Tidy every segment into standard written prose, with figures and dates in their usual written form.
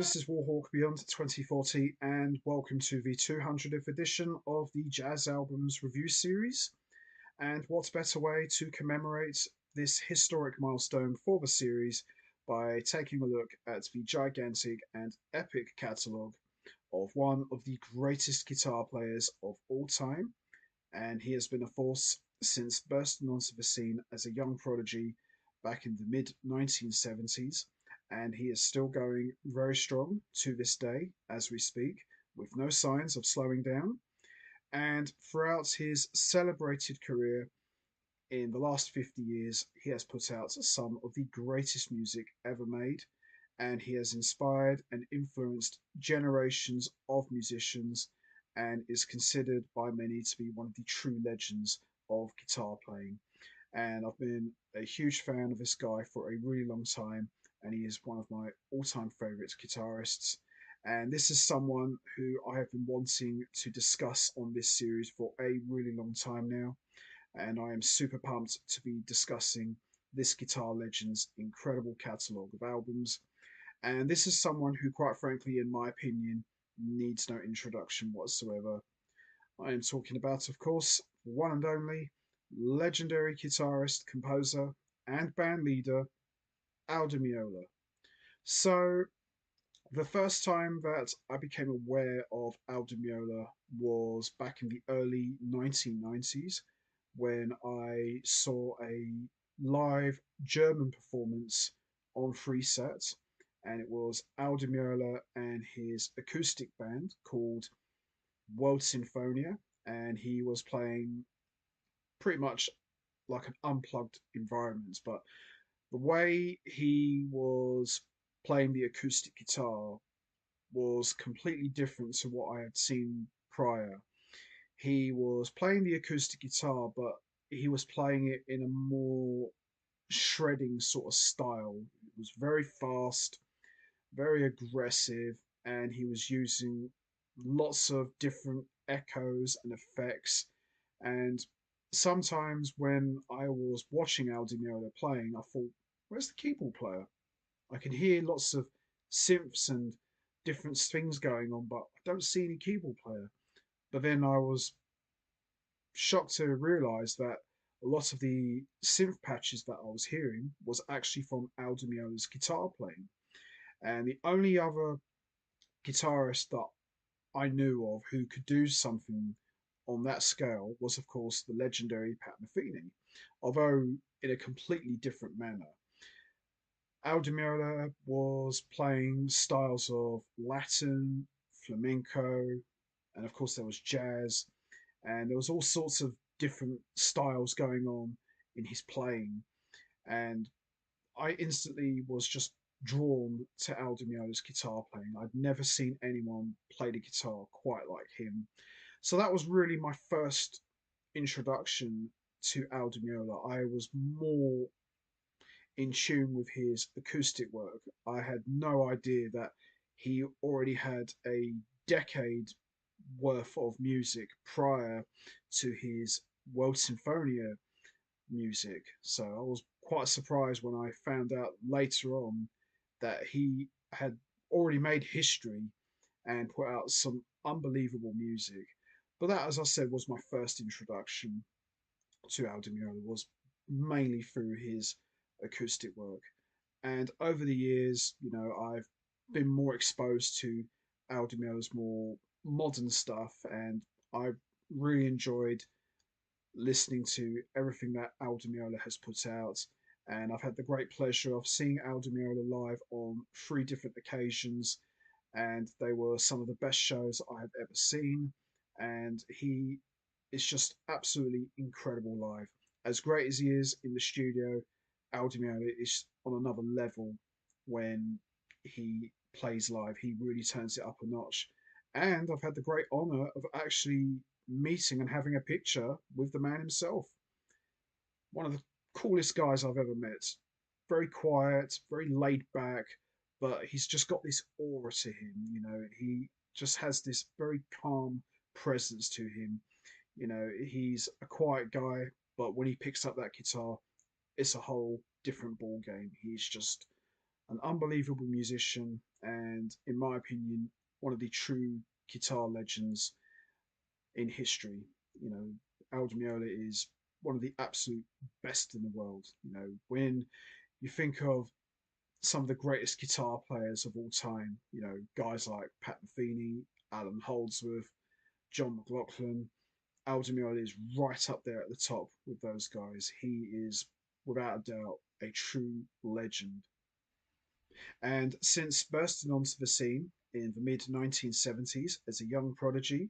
this is Warhawk Beyond 2040, and welcome to the 200th edition of the Jazz Albums Review Series. And what better way to commemorate this historic milestone for the series by taking a look at the gigantic and epic catalogue of one of the greatest guitar players of all time. And he has been a force since bursting onto the scene as a young prodigy back in the mid 1970s, and he is still going very strong to this day as we speak, with no signs of slowing down. And throughout his celebrated career in the last 50 years, he has put out some of the greatest music ever made, and he has inspired and influenced generations of musicians and is considered by many to be one of the true legends of guitar playing. And I've been a huge fan of this guy for a really long time, and he is one of my all-time favorite guitarists. And this is someone who I have been wanting to discuss on this series for a really long time now, and I am super pumped to be discussing this guitar legend's incredible catalogue of albums. And this is someone who, quite frankly, in my opinion, needs no introduction whatsoever. I am talking about, of course, one and only legendary guitarist, composer, and band leader, Aldo Meola. So, the first time that I became aware of Aldo Meola was back in the early 1990s when I saw a live German performance on Freesat, and it was Aldo Meola and his acoustic band called World Sinfonia, and he was playing pretty much like an unplugged environment. But the way he was playing the acoustic guitar was completely different to what I had seen prior. He was playing the acoustic guitar, but he was playing it in a more shredding sort of style. It was very fast, very aggressive, and he was using lots of different echoes and effects. And sometimes when I was watching Al Di Meola playing, I thought, where's the keyboard player? I can hear lots of synths and different things going on, but I don't see any keyboard player. But then I was shocked to realize that a lot of the synth patches that I was hearing was actually from Al Di Meola's guitar playing. And the only other guitarist that I knew of who could do something on that scale was, of course, the legendary Pat Metheny, although in a completely different manner. Aldo Meola was playing styles of Latin, flamenco, and of course there was jazz, and there was all sorts of different styles going on in his playing. And I instantly was just drawn to Aldo Meola's guitar playing. I'd never seen anyone play the guitar quite like him. So that was really my first introduction to Aldo Meola. I was more in tune with his acoustic work. I had no idea that he already had a decade worth of music prior to his World Sinfonia music. So I was quite surprised when I found out later on that he had already made history and put out some unbelievable music. But that, as I said, was my first introduction to Aldo Meola, was mainly through his acoustic work. And over the years, I've been more exposed to Aldo Meola's more modern stuff, and I really enjoyed listening to everything that Aldo Meola has put out. And I've had the great pleasure of seeing Aldo Meola live on three different occasions, and they were some of the best shows I have ever seen. And he is just absolutely incredible live. As great as he is in the studio, Aldo Meola is on another level when he plays live. He really turns it up a notch. And I've had the great honor of actually meeting and having a picture with the man himself. One of the coolest guys I've ever met. Very quiet, very laid back, but he's just got this aura to him. He just has this very calm presence to him. He's a quiet guy, but when he picks up that guitar, it's a whole different ball game. He's just an unbelievable musician, and in my opinion, one of the true guitar legends in history. You know, Aldo Meola is one of the absolute best in the world. You know, when you think of some of the greatest guitar players of all time, you know, guys like Pat Metheny, Alan Holdsworth, John McLaughlin, Aldo Meola is right up there at the top with those guys. He is, without a doubt, a true legend. And since bursting onto the scene in the mid 1970s as a young prodigy,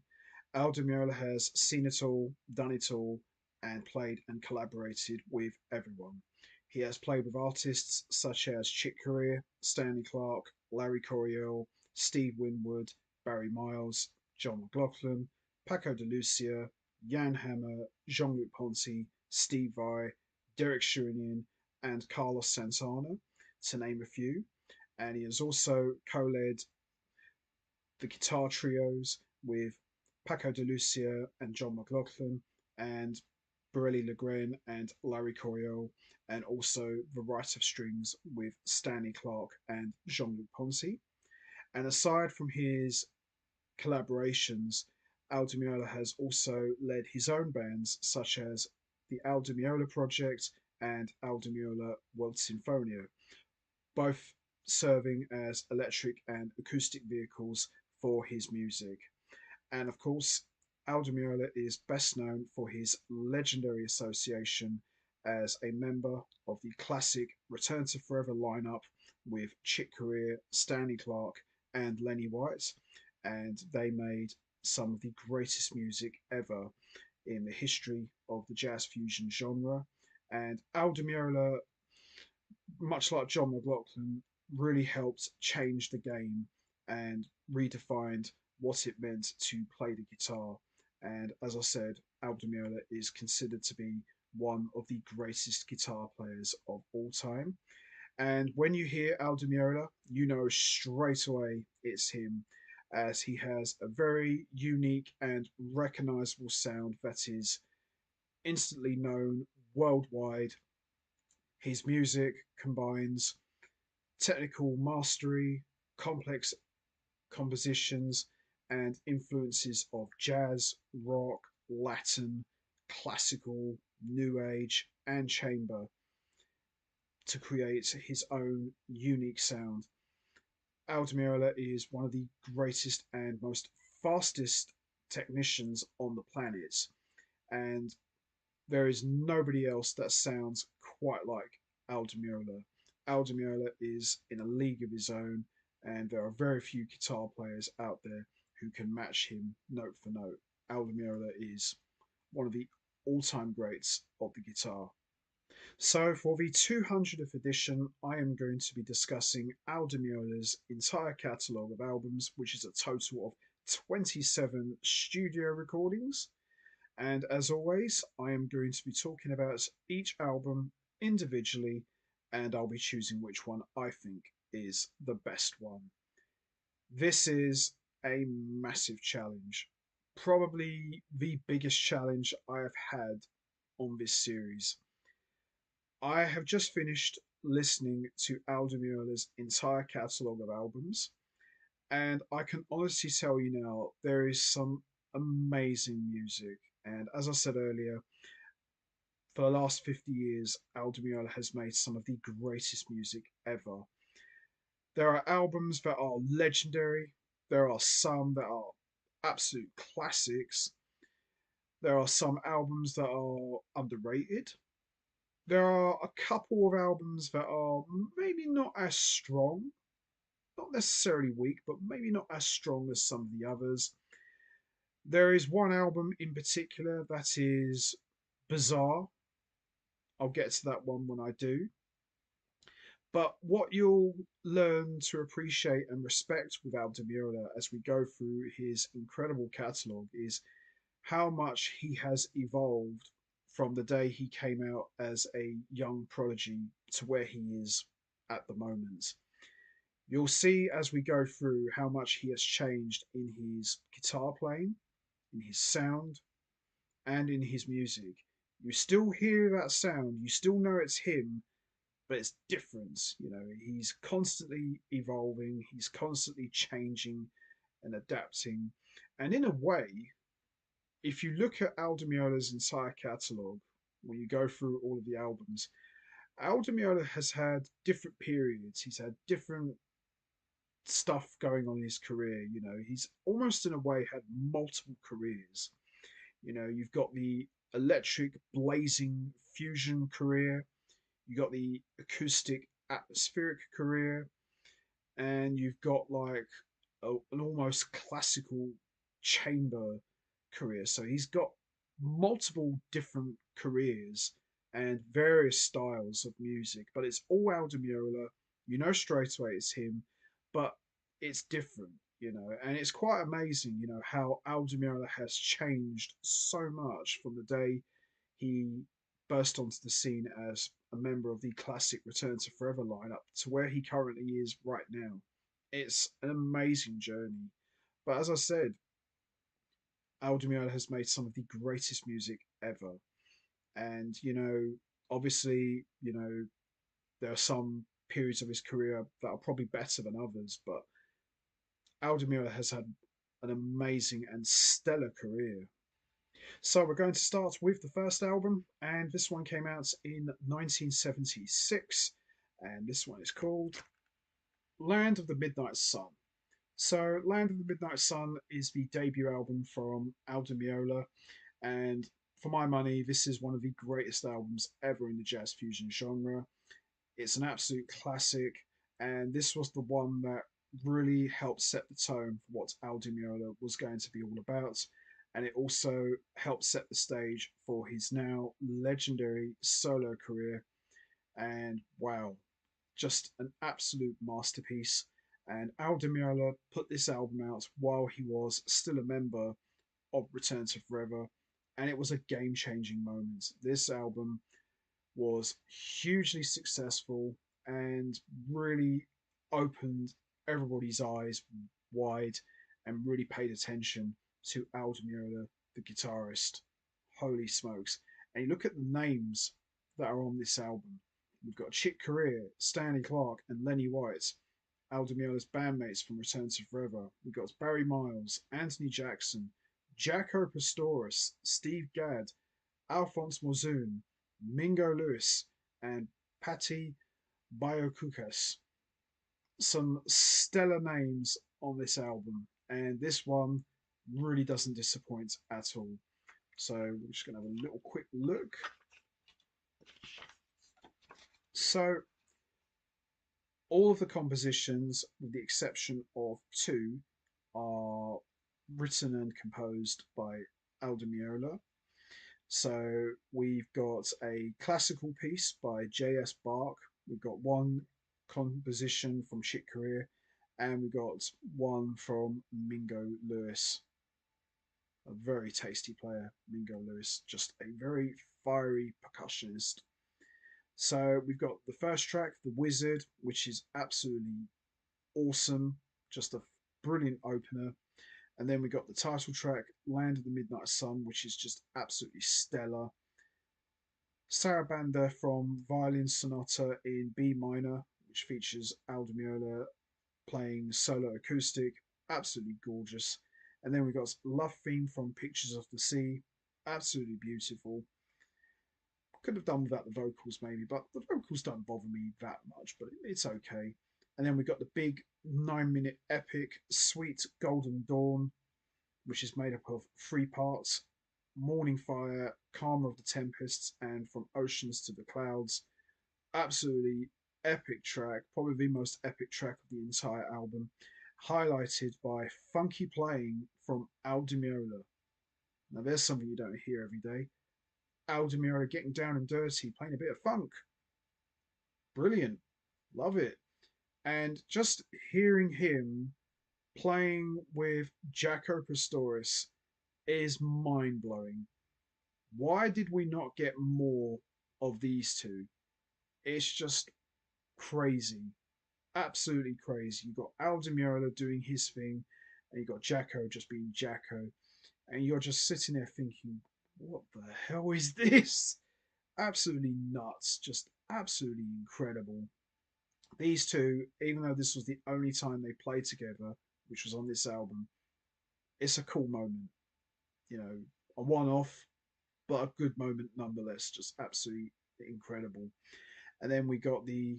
Aldo Meola has seen it all, done it all, and played and collaborated with everyone. He has played with artists such as Chick Corea, Stanley Clarke, Larry Coryell, Steve Winwood, Barry Miles, John McLaughlin, Paco de Lucia, Jan Hammer, Jean-Luc Ponty, Steve Vai, Derek Sherinian, and Carlos Santana, to name a few. And he has also co-led the guitar trios with Paco de Lucia and John McLaughlin, and Borelli Legren and Larry Coryell, and also the right of strings with Stanley Clarke and Jean-Luc Ponty. And aside from his collaborations, Aldo Meola has also led his own bands, such as the Aldo Meola Project and Aldo Meola World Sinfonia, both serving as electric and acoustic vehicles for his music. And of course, Aldo Meola is best known for his legendary association as a member of the classic Return to Forever lineup with Chick Corea, Stanley Clarke, and Lenny White. And they made some of the greatest music ever in the history of the jazz fusion genre. And Aldo Meola, much like John McLaughlin, really helped change the game and redefined what it meant to play the guitar. And as I said, Aldo Meola is considered to be one of the greatest guitar players of all time. And when you hear Aldo Meola, you know straight away it's him, as he has a very unique and recognizable sound that is instantly known worldwide. His music combines technical mastery, complex compositions, and influences of jazz, rock, Latin, classical, new age, and chamber to create his own unique sound. Aldo Meola is one of the greatest and most fastest technicians on the planet, and there is nobody else that sounds quite like Aldo Meola. Aldo Meola is in a league of his own, and there are very few guitar players out there who can match him note for note. Aldo Meola is one of the all-time greats of the guitar. So for the 200th edition, I am going to be discussing Aldo Meola's entire catalogue of albums, which is a total of 27 studio recordings. And as always, I am going to be talking about each album individually, and I'll be choosing which one I think is the best one. This is a massive challenge, probably the biggest challenge I have had on this series. I have just finished listening to Aldo Meola's entire catalogue of albums, and I can honestly tell you now there is some amazing music. And as I said earlier, for the last 50 years, Aldo Meola has made some of the greatest music ever. There are albums that are legendary, there are some that are absolute classics, there are some albums that are underrated. There are a couple of albums that are maybe not as strong, not necessarily weak, but maybe not as strong as some of the others. There is one album in particular that is bizarre. I'll get to that one when I do. But what you'll learn to appreciate and respect with Aldo Meola as we go through his incredible catalogue is how much he has evolved from the day he came out as a young prodigy to where he is at the moment. You'll see as we go through how much he has changed in his guitar playing, in his sound, and in his music. You still hear that sound, you still know it's him, but it's different. You know, he's constantly evolving, he's constantly changing and adapting. And in a way, if you look at Aldo Meola's entire catalogue, when you go through all of the albums, Aldo Meola has had different periods. He's had different stuff going on in his career. You know, he's almost in a way had multiple careers. You know, you've got the electric blazing fusion career, you got the acoustic atmospheric career, and you've got like an almost classical chamber career. So he's got multiple different careers and various styles of music, but it's all Aldo Meola. You know straight away it's him, but it's different, you know, and it's quite amazing, you know, how Aldo Meola has changed so much from the day he burst onto the scene as a member of the classic Return to Forever lineup to where he currently is right now. It's an amazing journey. But as I said, Aldo Meola has made some of the greatest music ever. And, you know, obviously, you know, there are some periods of his career that are probably better than others, but Aldo Meola has had an amazing and stellar career. So we're going to start with the first album, and this one came out in 1976, and this one is called Land of the Midnight Sun. So Land of the Midnight Sun is the debut album from Aldo Meola, and for my money, this is one of the greatest albums ever in the jazz fusion genre. It's an absolute classic, and this was the one that really helped set the tone for what Aldo Meola was going to be all about. And it also helped set the stage for his now legendary solo career. And wow, just an absolute masterpiece. And Aldo Meola put this album out while he was still a member of Return to Forever, and it was a game changing moment. This album was hugely successful and really opened everybody's eyes wide and really paid attention to Aldo Meola, the guitarist. Holy smokes. And you look at the names that are on this album. We've got Chick Corea, Stanley Clarke, and Lenny White, Aldo Meola's bandmates from Return to Forever. We've got Barry Miles, Anthony Jackson, Jaco Pastorius, Steve Gadd, Alphonse Mozoon, Mingo Lewis, and Patti Biokukas. Some stellar names on this album, and this one really doesn't disappoint at all. So we're just going to have a little quick look. So all of the compositions, with the exception of two, are written and composed by Aldo Meola. So we've got a classical piece by J.S. Bach. We've got one composition from Chick Corea, and we've got one from Mingo Lewis. A very tasty player, Mingo Lewis, just a very fiery percussionist. So we've got the first track, The Wizard, which is absolutely awesome, just a brilliant opener. And then we got the title track, Land of the Midnight Sun, which is just absolutely stellar. Sarabanda from Violin Sonata in B minor, which features Aldo Meola playing solo acoustic, absolutely gorgeous. And then we got Love Theme from Pictures of the Sea, absolutely beautiful. Could have done without the vocals maybe, but the vocals don't bother me that much, but it's okay. And then we got the big 9-minute epic, Sweet Golden Dawn, which is made up of three parts: Morning Fire, Calmer of the Tempests, and From Oceans to the Clouds. Absolutely epic track, probably the most epic track of the entire album, highlighted by funky playing from Aldo Meola. Now, there's something you don't hear every day. Aldo Meola getting down and dirty, playing a bit of funk. Brilliant. Love it. And just hearing him playing with Jaco Pastorius is mind blowing. Why did we not get more of these two? It's just crazy. Absolutely crazy. You've got Aldo Meola doing his thing, and you've got Jaco just being Jaco. And you're just sitting there thinking, what the hell is this? Absolutely nuts. Just absolutely incredible. These two, even though this was the only time they played together, which was on this album, it's a cool moment. You know, a one-off, but a good moment nonetheless. Just absolutely incredible. And then we got the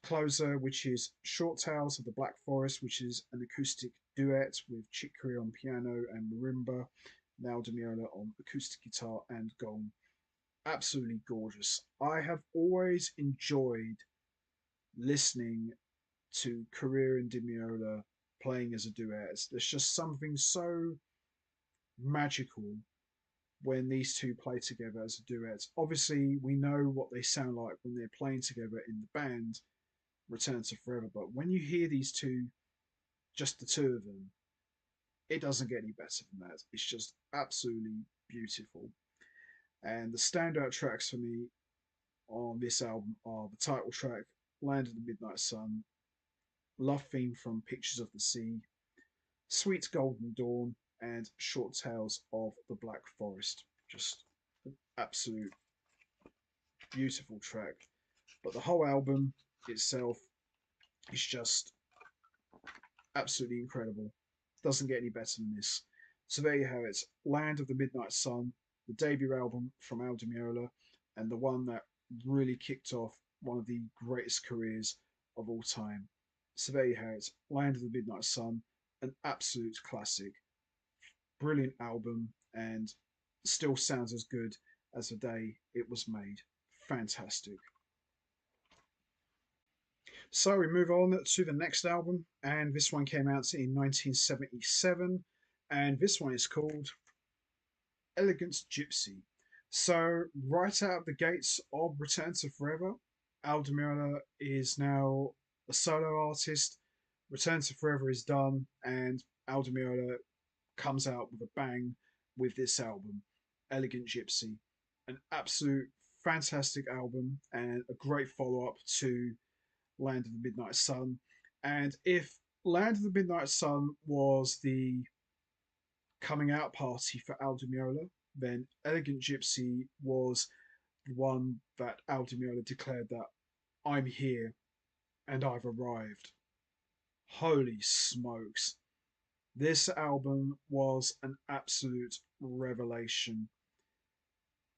closer, which is Short Tales of the Black Forest, which is an acoustic duet with Chick Corea on piano and marimba, Naldo Meola on acoustic guitar and gong. Absolutely gorgeous. I have always enjoyed listening to Corea and Dimiola playing as a duet. There's just something so magical when these two play together as a duet. Obviously, we know what they sound like when they're playing together in the band, Return to Forever, but when you hear these two, just the two of them, it doesn't get any better than that. It's just absolutely beautiful. And the standout tracks for me on this album are the title track, Land of the Midnight Sun, Love Theme from Pictures of the Sea, Sweet Golden Dawn, and Short Tales of the Black Forest. Just an absolute beautiful track. But the whole album itself is just absolutely incredible. Doesn't get any better than this. So there you have it. Land of the Midnight Sun, the debut album from Al Di Meola, and the one that really kicked off one of the greatest careers of all time. So there you have it. Land of the Midnight Sun, an absolute classic. Brilliant album, and still sounds as good as the day it was made. Fantastic. So we move on to the next album, and this one came out in 1977, and this one is called Elegant Gypsy. So right out of the gates of Return to Forever, Aldemira is now a solo artist. Return to Forever is done, and Aldemira comes out with a bang with this album, Elegant Gypsy. An absolute fantastic album and a great follow up to Land of the Midnight Sun. And if Land of the Midnight Sun was the coming out party for Aldo Meola, then Elegant Gypsy was the one that Aldo Meola declared that I'm here and I've arrived. Holy smokes. This album was an absolute revelation.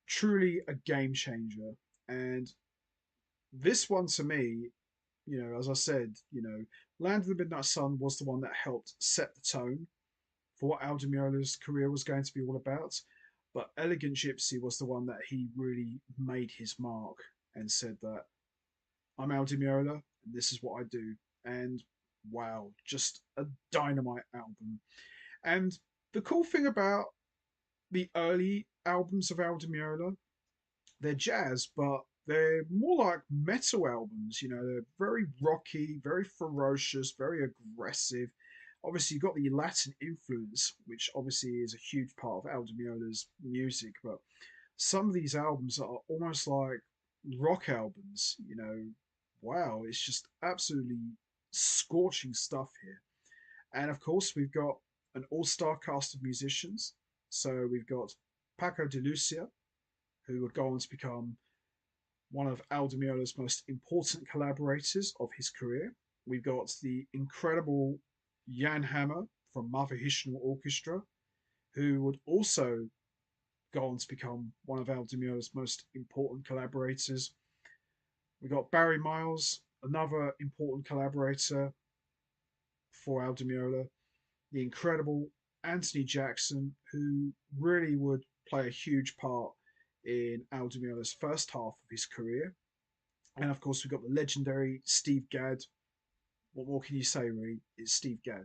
Truly a game changer. And this one to me, as I said, Land of the Midnight Sun was the one that helped set the tone for what Aldemiola's career was going to be all about. But Elegant Gypsy was the one that he really made his mark and said that I'm Aldemiola and this is what I do. And wow, just a dynamite album. And the cool thing about the early albums of Aldemiola, they're jazz, but they're more like metal albums. They're very rocky, very ferocious, very aggressive. Obviously, you've got the Latin influence, which obviously is a huge part of Aldemiola's music, but some of these albums are almost like rock albums. Wow, it's just absolutely scorching stuff here. And of course, we've got an all star cast of musicians. So we've got Paco de Lucia, who would go on to become one of Aldemiola's most important collaborators of his career. We've got the incredible Jan Hammer from Mother Hishno Orchestra, who would also go on to become one of Aldemiola's most important collaborators. We've got Barry Miles, another important collaborator for Aldemiola, the incredible Anthony Jackson, who really would play a huge part in Aldemiola's first half of his career. And of course, we've got the legendary Steve Gadd. What more can you say, really? It's Steve Gadd,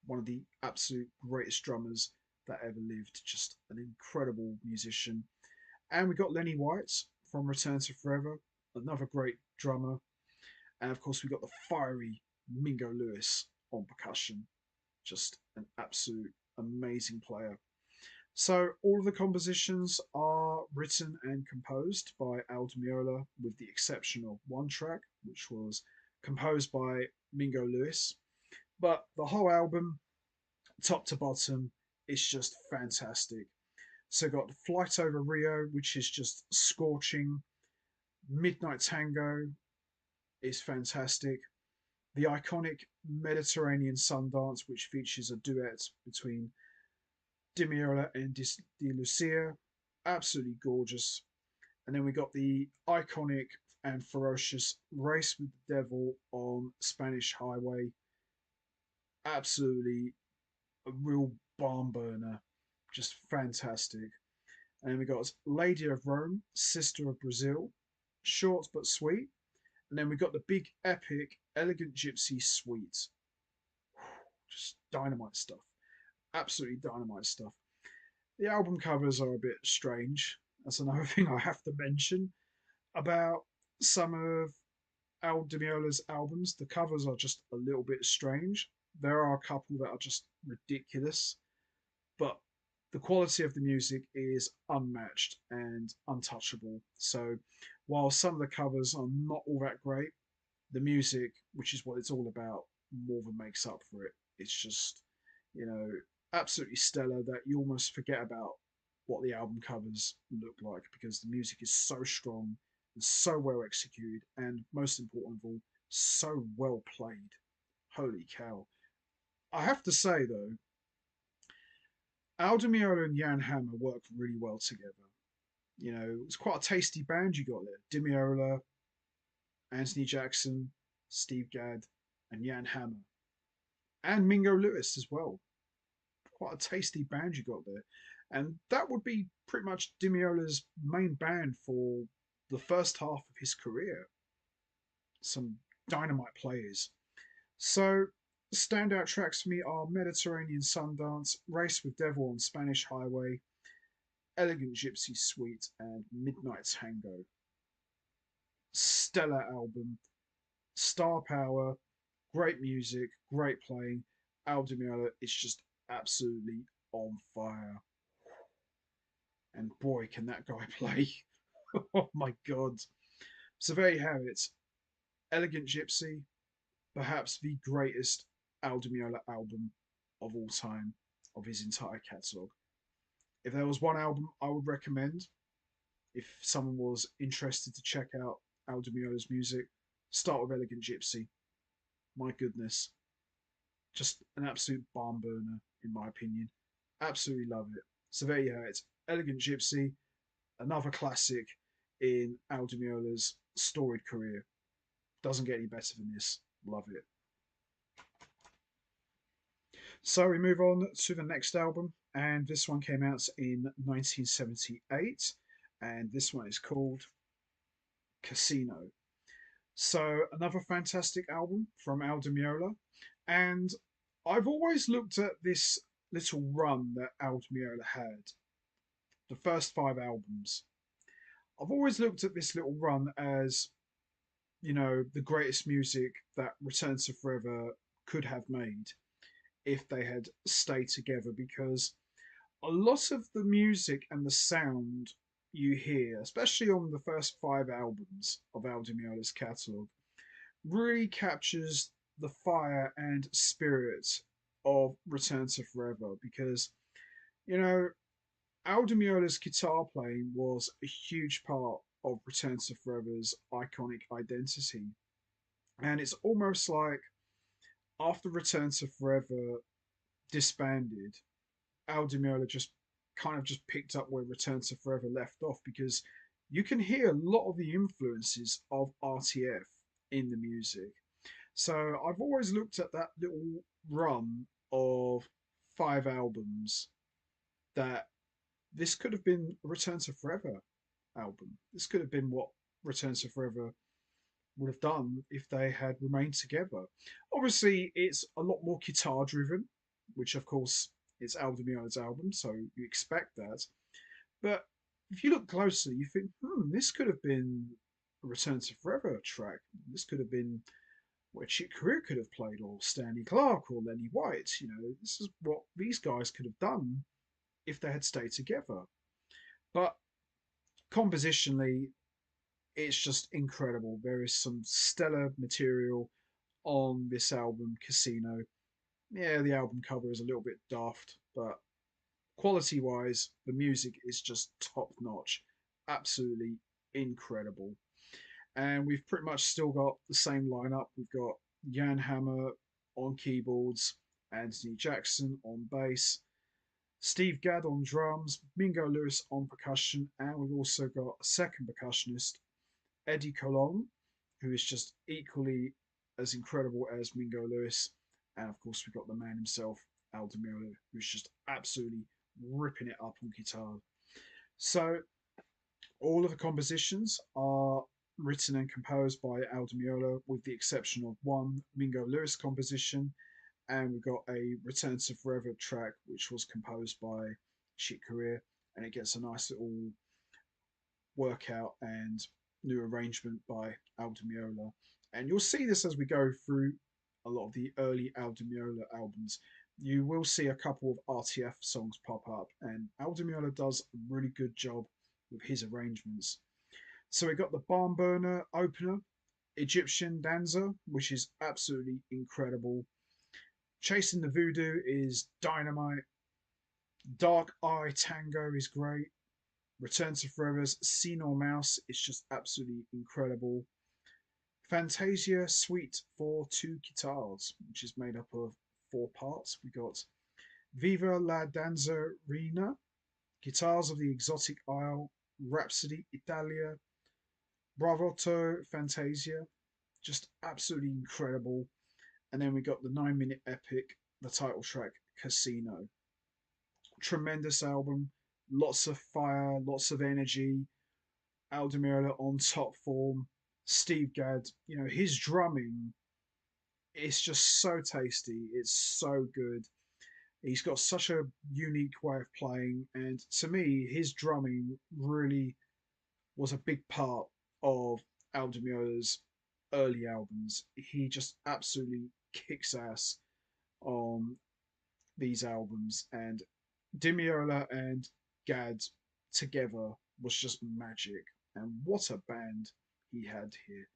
one of the absolute greatest drummers that ever lived. Just an incredible musician. And we got Lenny White from Return to Forever, another great drummer. And of course, we got the fiery Mingo Lewis on percussion. Just an absolute amazing player. So all of the compositions are written and composed by Al Di Meola, with the exception of one track, which was composed by Mingo Lewis. But the whole album, top to bottom, is just fantastic. So got Flight Over Rio, which is just scorching. Midnight Tango is fantastic. The iconic Mediterranean Sundance, which features a duet between Dimiola and Di Lucia, absolutely gorgeous. And then we got the iconic and ferocious Race with the Devil on Spanish Highway, absolutely a real barn burner, just fantastic. And then we got Lady of Rome, Sister of Brazil, short but sweet. And then we got the big epic Elegant Gypsy Suite. Just dynamite stuff. Absolutely dynamite stuff. The album covers are a bit strange. That's another thing I have to mention about some of Al Di Meola's albums. The covers are just a little bit strange. There are a couple that are just ridiculous, but the quality of the music is unmatched and untouchable. So while some of the covers are not all that great, the music, which is what it's all about, more than makes up for it. It's just, you know, absolutely stellar that you almost forget about what the album covers look like because the music is so strong and so well executed, and most important of all, so well played. Holy cow. I have to say though, Al Di Meola and Jan Hammer work really well together. You know, it's quite a tasty band you got there. Di Meola, Anthony Jackson, Steve Gadd, and Jan Hammer, and Mingo Lewis as well. Quite a tasty band you got there. And that would be pretty much Di Meola's main band for the first half of his career. Some dynamite players. So, standout tracks for me are Mediterranean Sundance, Race with Devil on Spanish Highway, Elegant Gypsy Suite, and Midnight Tango. Stellar album, star power, great music, great playing. Al Di Meola is just absolutely on fire. And boy, can that guy play! Oh my god. So there you have it. Elegant Gypsy, perhaps the greatest Al Di Meola album of all time, of his entire catalogue. If there was one album I would recommend, if someone was interested to check out Al Di Meola's music, start with Elegant Gypsy. My goodness, just an absolute barn burner, in my opinion. Absolutely love it. So there you have it. Elegant Gypsy, another classic in Al Di Meola's storied career. Doesn't get any better than this. Love it. So we move on to the next album, and this one came out in 1978, and this one is called Casino. So another fantastic album from Al Di Meola, and I've always looked at this little run that Al Di Meola had, the first five albums. I've always looked at this little run as, you know, the greatest music that Return to Forever could have made if they had stayed together, because a lot of the music and the sound you hear, especially on the first five albums of Al Di Meola's catalogue, really captures the fire and spirit of Return to Forever. Because, you know, Al Di Meola's guitar playing was a huge part of Return to Forever's iconic identity. And it's almost like after Return to Forever disbanded, Al Di Meola just kind of just picked up where Return to Forever left off, because you can hear a lot of the influences of RTF in the music. So I've always looked at that little run of five albums that this could have been a Return to Forever album. This could have been what Return to Forever would have done if they had remained together. Obviously, it's a lot more guitar driven, which of course is Al Di Meola's album, so you expect that. But if you look closely, you think, this could have been a Return to Forever track. This could have been where Chick Corea could have played, or Stanley Clarke, or Lenny White. You know, this is what these guys could have done if they had stayed together. But compositionally, it's just incredible. There is some stellar material on this album, Casino. Yeah, the album cover is a little bit daft, but quality wise, the music is just top notch. Absolutely incredible. And we've pretty much still got the same lineup. We've got Jan Hammer on keyboards, Anthony Jackson on bass, Steve Gadd on drums, Mingo Lewis on percussion, and we've also got a second percussionist, Eddie Colon, who is just equally as incredible as Mingo Lewis. And of course, we've got the man himself, Al Di Meola, who's just absolutely ripping it up on guitar. So, all of the compositions are written and composed by Al Di Meola, with the exception of one Mingo Lewis composition. And we've got a Return to Forever track, which was composed by Chick Corea, and it gets a nice little workout and new arrangement by Al Di Meola. And you'll see this as we go through a lot of the early Al Di Meola albums. You will see a couple of RTF songs pop up, and Al Di Meola does a really good job with his arrangements. So we got the Barn Burner opener, Egyptian Dancer, which is absolutely incredible. Chasing the Voodoo is dynamite. Dark Eye Tango is great. Return to Forever's See No Mouse is just absolutely incredible. Fantasia Suite for two guitars, which is made up of four parts. We got Viva la Danzarina, Guitars of the Exotic Isle, Rhapsody Italia, Bravotto Fantasia, just absolutely incredible. And then we got the 9-minute epic, the title track Casino. Tremendous album, lots of fire, lots of energy. Al Di Meola on top form. Steve Gadd, his drumming is just so tasty. It's so good. He's got such a unique way of playing, and to me, his drumming really was a big part of Al Di Meola's early albums. He just absolutely kicks ass on these albums, and Di Meola and Gadd together was just magic. And what a band he had here.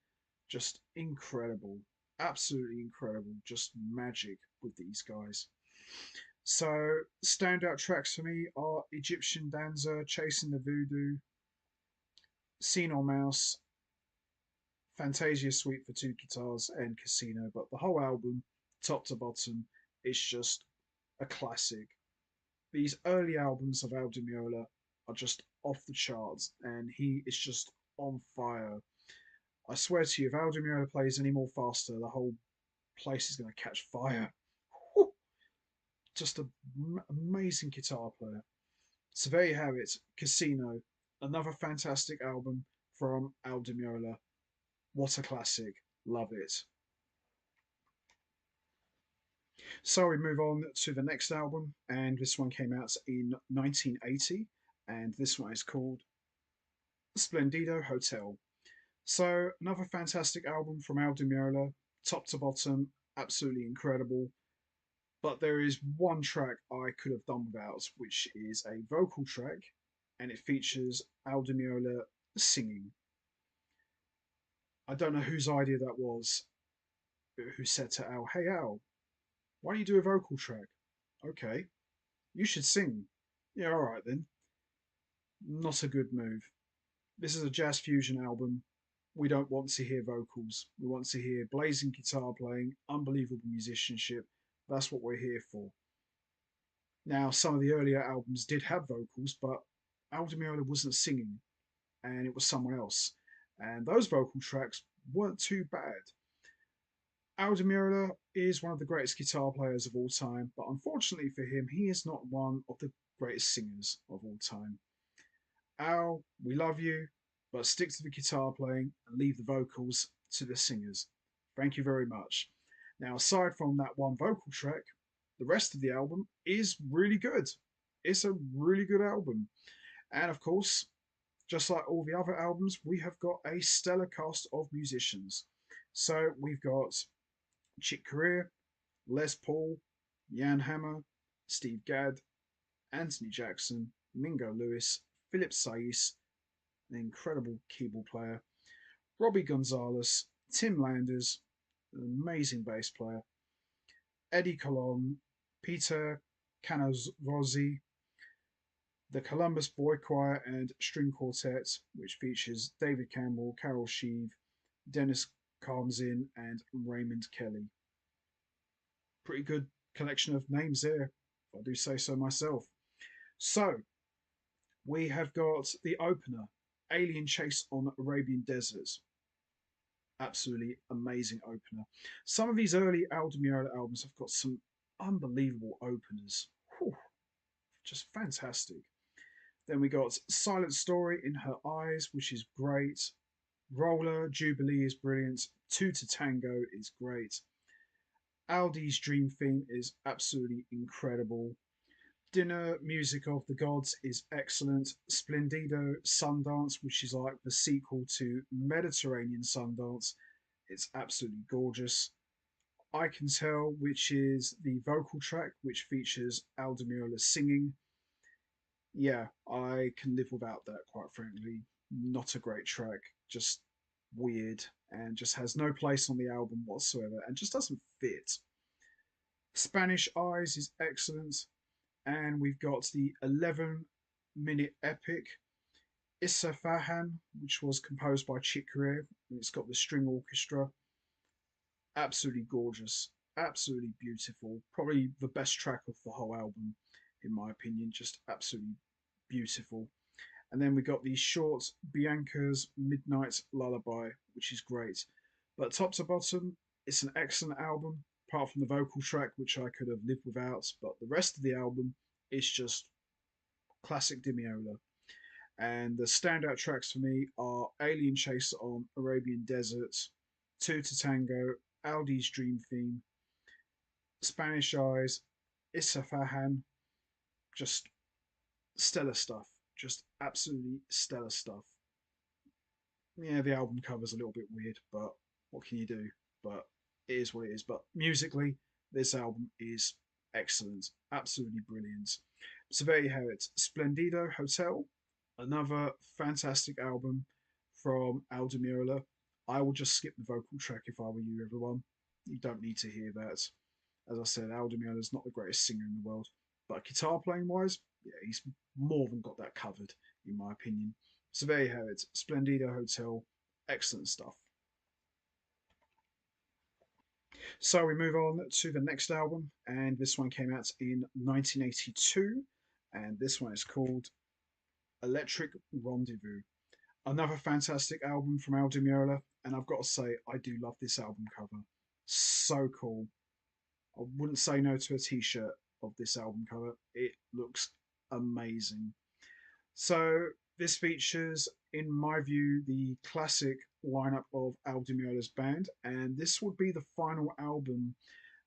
Just incredible. Absolutely incredible. Just magic with these guys. So, standout tracks for me are Egyptian Dancer, Chasing the Voodoo, Scene on Mouse, Fantasia Suite for two guitars, and Casino. But the whole album, top to bottom, is just a classic. These early albums of Al Di Meola are just off the charts, and he is just on fire. I swear to you, if Al Di Meola plays any more faster, the whole place is going to catch fire. Just an amazing guitar player. So there you have it, Casino, another fantastic album from Al Di Meola. What a classic. Love it. So we move on to the next album, and this one came out in 1980, and this one is called Splendido Hotel. So another fantastic album from Al Di Meola, top to bottom, absolutely incredible. But there is one track I could have done without, which is a vocal track, and it features Al Di Meola singing. I don't know whose idea that was, who said to Al, "Hey Al, why don't you do a vocal track?" Okay, you should sing. Yeah, all right then. Not a good move. This is a jazz fusion album. We don't want to hear vocals. We want to hear blazing guitar playing, unbelievable musicianship. That's what we're here for. Now, some of the earlier albums did have vocals, but Al Di Meola wasn't singing, and it was someone else. And those vocal tracks weren't too bad. Al Di Meola is one of the greatest guitar players of all time, but unfortunately for him, he is not one of the greatest singers of all time. Al, we love you, but stick to the guitar playing and leave the vocals to the singers. Thank you very much. Now, aside from that one vocal track, the rest of the album is really good. It's a really good album. And of course, just like all the other albums, we have got a stellar cast of musicians. So we've got Chick Corea, Les Paul, Jan Hammer, Steve Gadd, Anthony Jackson, Mingo Lewis, Philip Saiz, an incredible keyboard player, Robbie Gonzalez, Tim Landers, an amazing bass player, Eddie Colon, Peter Canavozzi, the Columbus Boy Choir and String Quartet, which features David Campbell, Carol Sheave, Dennis Karmzin, and Raymond Kelly. Pretty good collection of names there, if I do say so myself. So we have got the opener, Alien Chase on Arabian Deserts. Absolutely amazing opener. Some of these early Aldo Meola albums have got some unbelievable openers. Whew, just fantastic. Then we got Silent Story in Her Eyes, which is great. Roller, Jubilee is brilliant. Two to Tango is great. Aldi's Dream Theme is absolutely incredible. Dinner Music of the Gods is excellent. Splendido Sundance, which is like the sequel to Mediterranean Sundance, it's absolutely gorgeous. I Can Tell, which is the vocal track, which features Aldo Meola singing. Yeah, I can live without that, quite frankly. Not a great track, just weird, and just has no place on the album whatsoever, and just doesn't fit. Spanish Eyes is excellent, and we've got the 11-minute epic Issafahan, which was composed by Chick Corea. It's got the string orchestra. Absolutely gorgeous, absolutely beautiful. Probably the best track of the whole album, in my opinion. Just absolutely beautiful. And then we got the short Bianca's Midnight Lullaby, which is great. But top to bottom, it's an excellent album, apart from the vocal track, which I could have lived without. But the rest of the album is just classic Dimiola. And the standout tracks for me are Alien Chase on Arabian Desert, Two to Tango, Aldi's Dream Theme, Spanish Eyes, Issafahan, just stellar stuff. Just absolutely stellar stuff. Yeah, the album cover's a little bit weird, but what can you do? But it is what it is. But musically, this album is excellent. Absolutely brilliant. So there you have it. Splendido Hotel, another fantastic album from Aldo Meola. I will just skip the vocal track if I were you, everyone. You don't need to hear that. As I said, Aldo Meola is not the greatest singer in the world, but guitar playing wise, yeah, he's more than got that covered, in my opinion. So there you have it. Splendido Hotel. Excellent stuff. So we move on to the next album, and this one came out in 1982, and this one is called Electric Rendezvous. Another fantastic album from Aldo Meola, and I've got to say, I do love this album cover. So cool. I wouldn't say no to a t-shirt of this album cover. It looks amazing. So this features, in my view, the classic lineup of Aldo Meola's band, and this would be the final album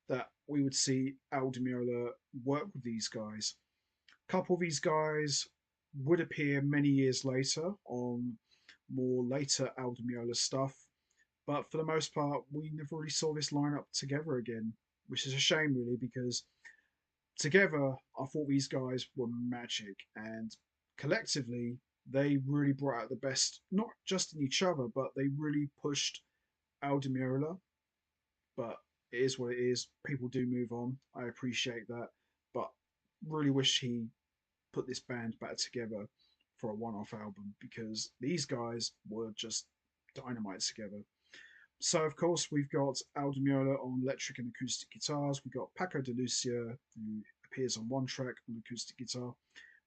that we would see Aldo Meola work with these guys. A couple of these guys would appear many years later on more later Aldo Meola stuff, but for the most part, we never really saw this lineup together again, which is a shame, really, because together, I thought these guys were magic, and collectively, they really brought out the best, not just in each other, but they really pushed Aldemiola. But it is what it is. People do move on. I appreciate that, but really wish he put this band back together for a one-off album because these guys were just dynamite together. So of course we've got Aldo Meola on electric and acoustic guitars. We've got Paco de Lucia who appears on one track on acoustic guitar.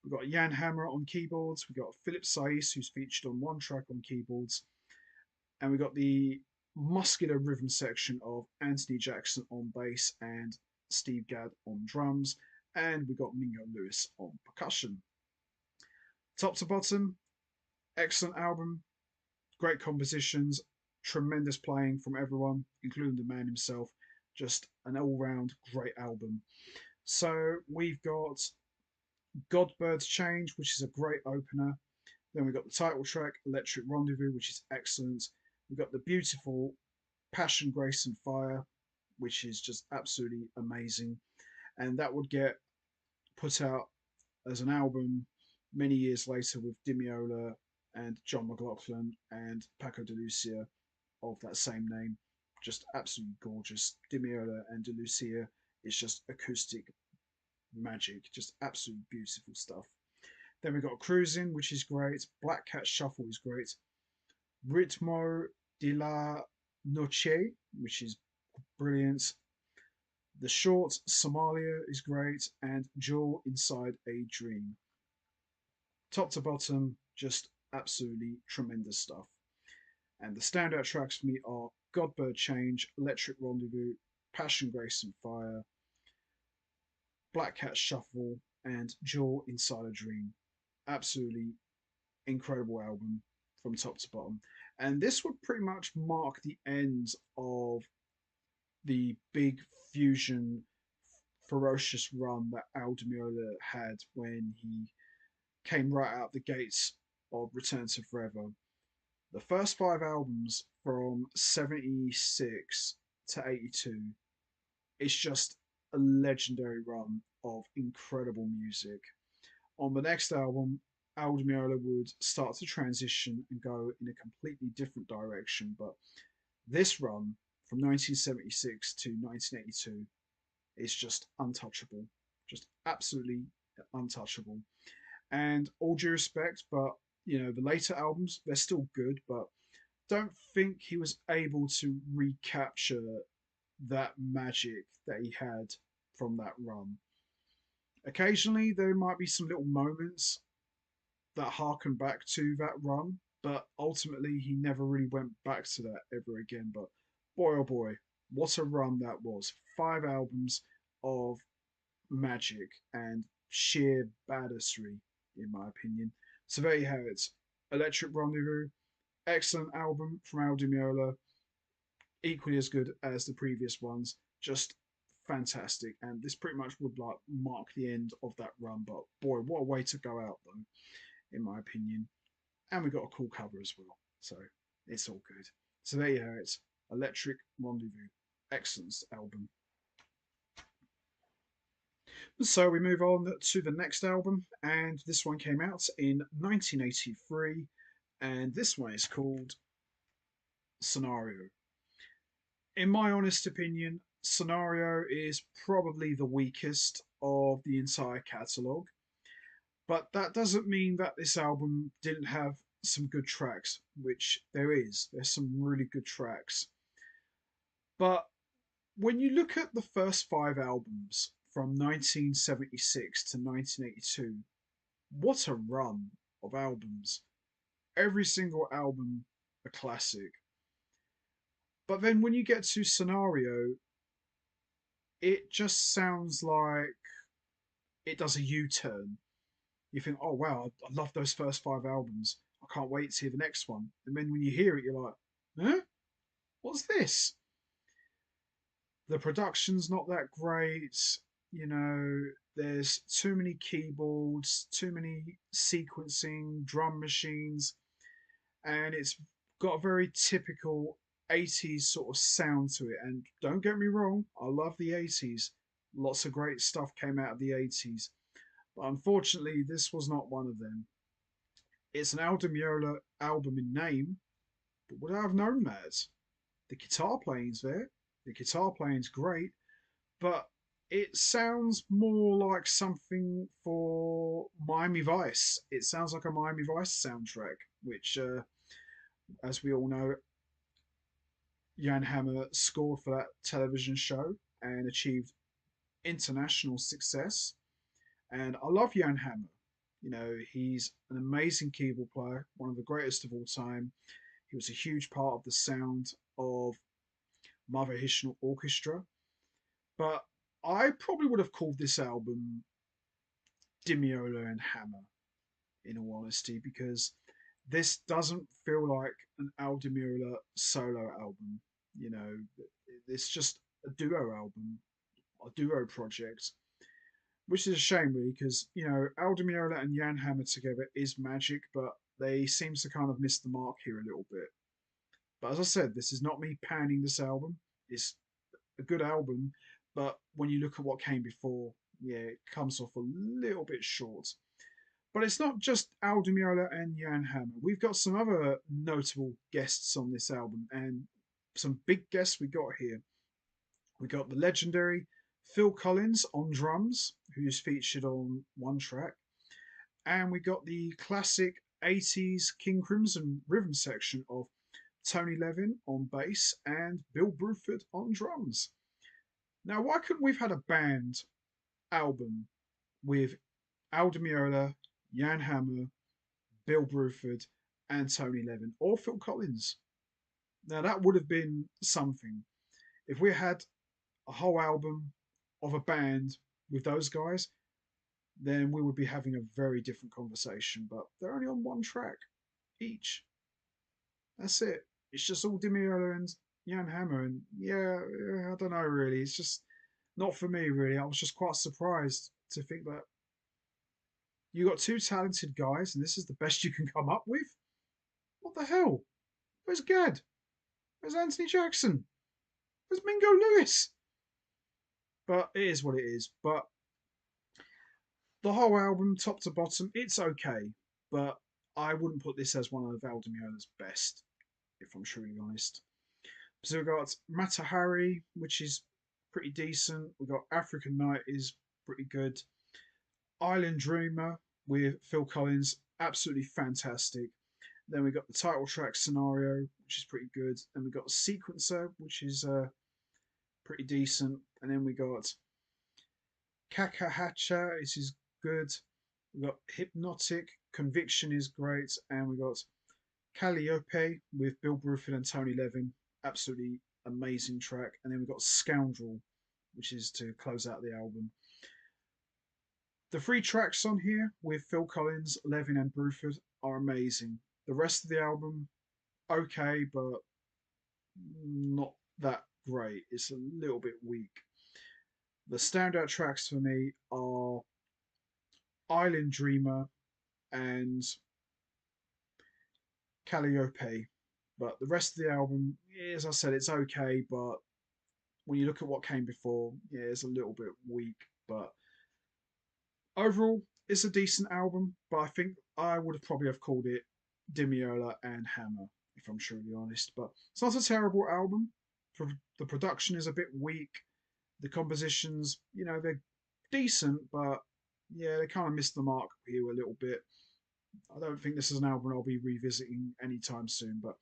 We've got Jan Hammer on keyboards. We've got Philip Saiz who's featured on one track on keyboards, and we've got the muscular rhythm section of Anthony Jackson on bass and Steve Gadd on drums, and we've got Mingo Lewis on percussion. Top to bottom, excellent album, great compositions, tremendous playing from everyone, including the man himself. Just an all round great album. So we've got Godbird's Change, which is a great opener. Then we've got the title track, Electric Rendezvous, which is excellent. We've got the beautiful Passion, Grace, and Fire, which is just absolutely amazing. And that would get put out as an album many years later with Dimiola and John McLaughlin and Paco de Lucia of that same name. Just absolutely gorgeous. Dimiola and de Lucia is just acoustic magic, just absolutely beautiful stuff. Then we've got Cruising, which is great. Black Cat Shuffle is great. Ritmo de la Noche, which is brilliant. The short Somalia is great, and Jewel Inside a Dream. Top to bottom, just absolutely tremendous stuff. And the standout tracks for me are Godbird Change, Electric Rendezvous, Passion, Grace and Fire, Black Cat Shuffle, and Jewel Inside a Dream. Absolutely incredible album from top to bottom. And this would pretty much mark the end of the big fusion ferocious run that Al Di Meola had when he came right out the gates of Return to Forever. The first five albums from 76 to 82 is just a legendary run of incredible music. On the next album, Al Di Meola would start to transition and go in a completely different direction, but this run from 1976 to 1982 is just untouchable, just absolutely untouchable. And all due respect, but the later albums they're still good, but don't think he was able to recapture that magic that he had from that run. Occasionally, there might be some little moments that harken back to that run, but ultimately, he never really went back to that ever again. But boy, oh boy, what a run that was! 5 albums of magic and sheer badassery, in my opinion. So there you have it. Electric Rendezvous, excellent album from Al Di Meola, equally as good as the previous ones. Just fantastic, and this pretty much would like mark the end of that run. But boy, what a way to go out, though, in my opinion. And we got a cool cover as well, so it's all good. So there you have it, Electric Rendezvous, excellent album. So we move on to the next album, and this one came out in 1983, and this one is called Scenario. In my honest opinion, Scenario is probably the weakest of the entire catalogue, but that doesn't mean that this album didn't have some good tracks, which there is. There's some really good tracks. But when you look at the first 5 albums from 1976 to 1982, what a run of albums. Every single album a classic. But then when you get to Scenario, it just sounds like it does a U turn. You think, oh wow, I love those first 5 albums. I can't wait to hear the next one. And then when you hear it, you're like, huh? What's this? The production's not that great. You know, there's too many keyboards, too many sequencing, drum machines, and it's got a very typical 80s sort of sound to it. And don't get me wrong, I love the 80s. Lots of great stuff came out of the 80s. But unfortunately, this was not one of them. It's an Al Di Meola album in name, but would I have known that? The guitar playing's there. The guitar playing's great, but it sounds more like something for Miami Vice. It sounds like a Miami Vice soundtrack, which, as we all know, Jan Hammer scored for that television show and achieved international success. And I love Jan Hammer. He's an amazing keyboard player, one of the greatest of all time. He was a huge part of the sound of Mother Hishnell Orchestra. But I probably would have called this album Di Meola and Hammer, in all honesty, because this doesn't feel like an Al Di Meola solo album. It's just a duo album, a duo project, which is a shame, really, because Al Di Meola and Jan Hammer together is magic, but they seem to kind of miss the mark here a little bit. But as I said, this is not me panning this album. It's a good album, but when you look at what came before, yeah, it comes off a little bit short. But it's not just Al Di Meola and Jan Hammer. We've got some other notable guests on this album, and some big guests we got here. We got the legendary Phil Collins on drums, who's featured on one track, and we got the classic 80s King Crimson rhythm section of Tony Levin on bass, and Bill Bruford on drums. Now, why couldn't we've had a band album with Aldo Meola, Jan Hammer, Bill Bruford, and Tony Levin, or Phil Collins? Now, that would have been something. If we had a whole album of a band with those guys, then we would be having a very different conversation. But they're only on one track each. That's it. It's just all Dimiola and Jan Hammer, and yeah, I don't know really. It's just not for me really. I was just quite surprised to think that you got two talented guys, and this is the best you can come up with. What the hell? Where's Gad? Where's Anthony Jackson? Where's Mingo Lewis? But it is what it is. But the whole album, top to bottom, it's okay. But I wouldn't put this as one of Valdemiola's best, if I'm truly honest. So we've got Matahari, which is pretty decent. We've got African Night is pretty good. Island Dreamer with Phil Collins, absolutely fantastic. Then we got the title track Scenario, which is pretty good. And we got Sequencer, which is pretty decent. And then we got Kakahacha, this is good. We got Hypnotic, Conviction is great. And we got Calliope with Bill Bruford and Tony Levin, absolutely amazing track. And then we got Scoundrel, which is to close out the album. The three tracks on here with Phil Collins, Levin, and Bruford are amazing. The rest of the album, okay, but not that great. It's a little bit weak. The standout tracks for me are Island Dreamer and Calliope. But the rest of the album, as I said, it's okay, but when you look at what came before, yeah, it's a little bit weak. But overall, it's a decent album, but I think I would have probably have called it Dimiola and Hammer, if I'm truly honest. But it's not a terrible album. The production is a bit weak. The compositions, they're decent, but yeah, they kind of missed the mark here a little bit. I don't think this is an album I'll be revisiting anytime soon. But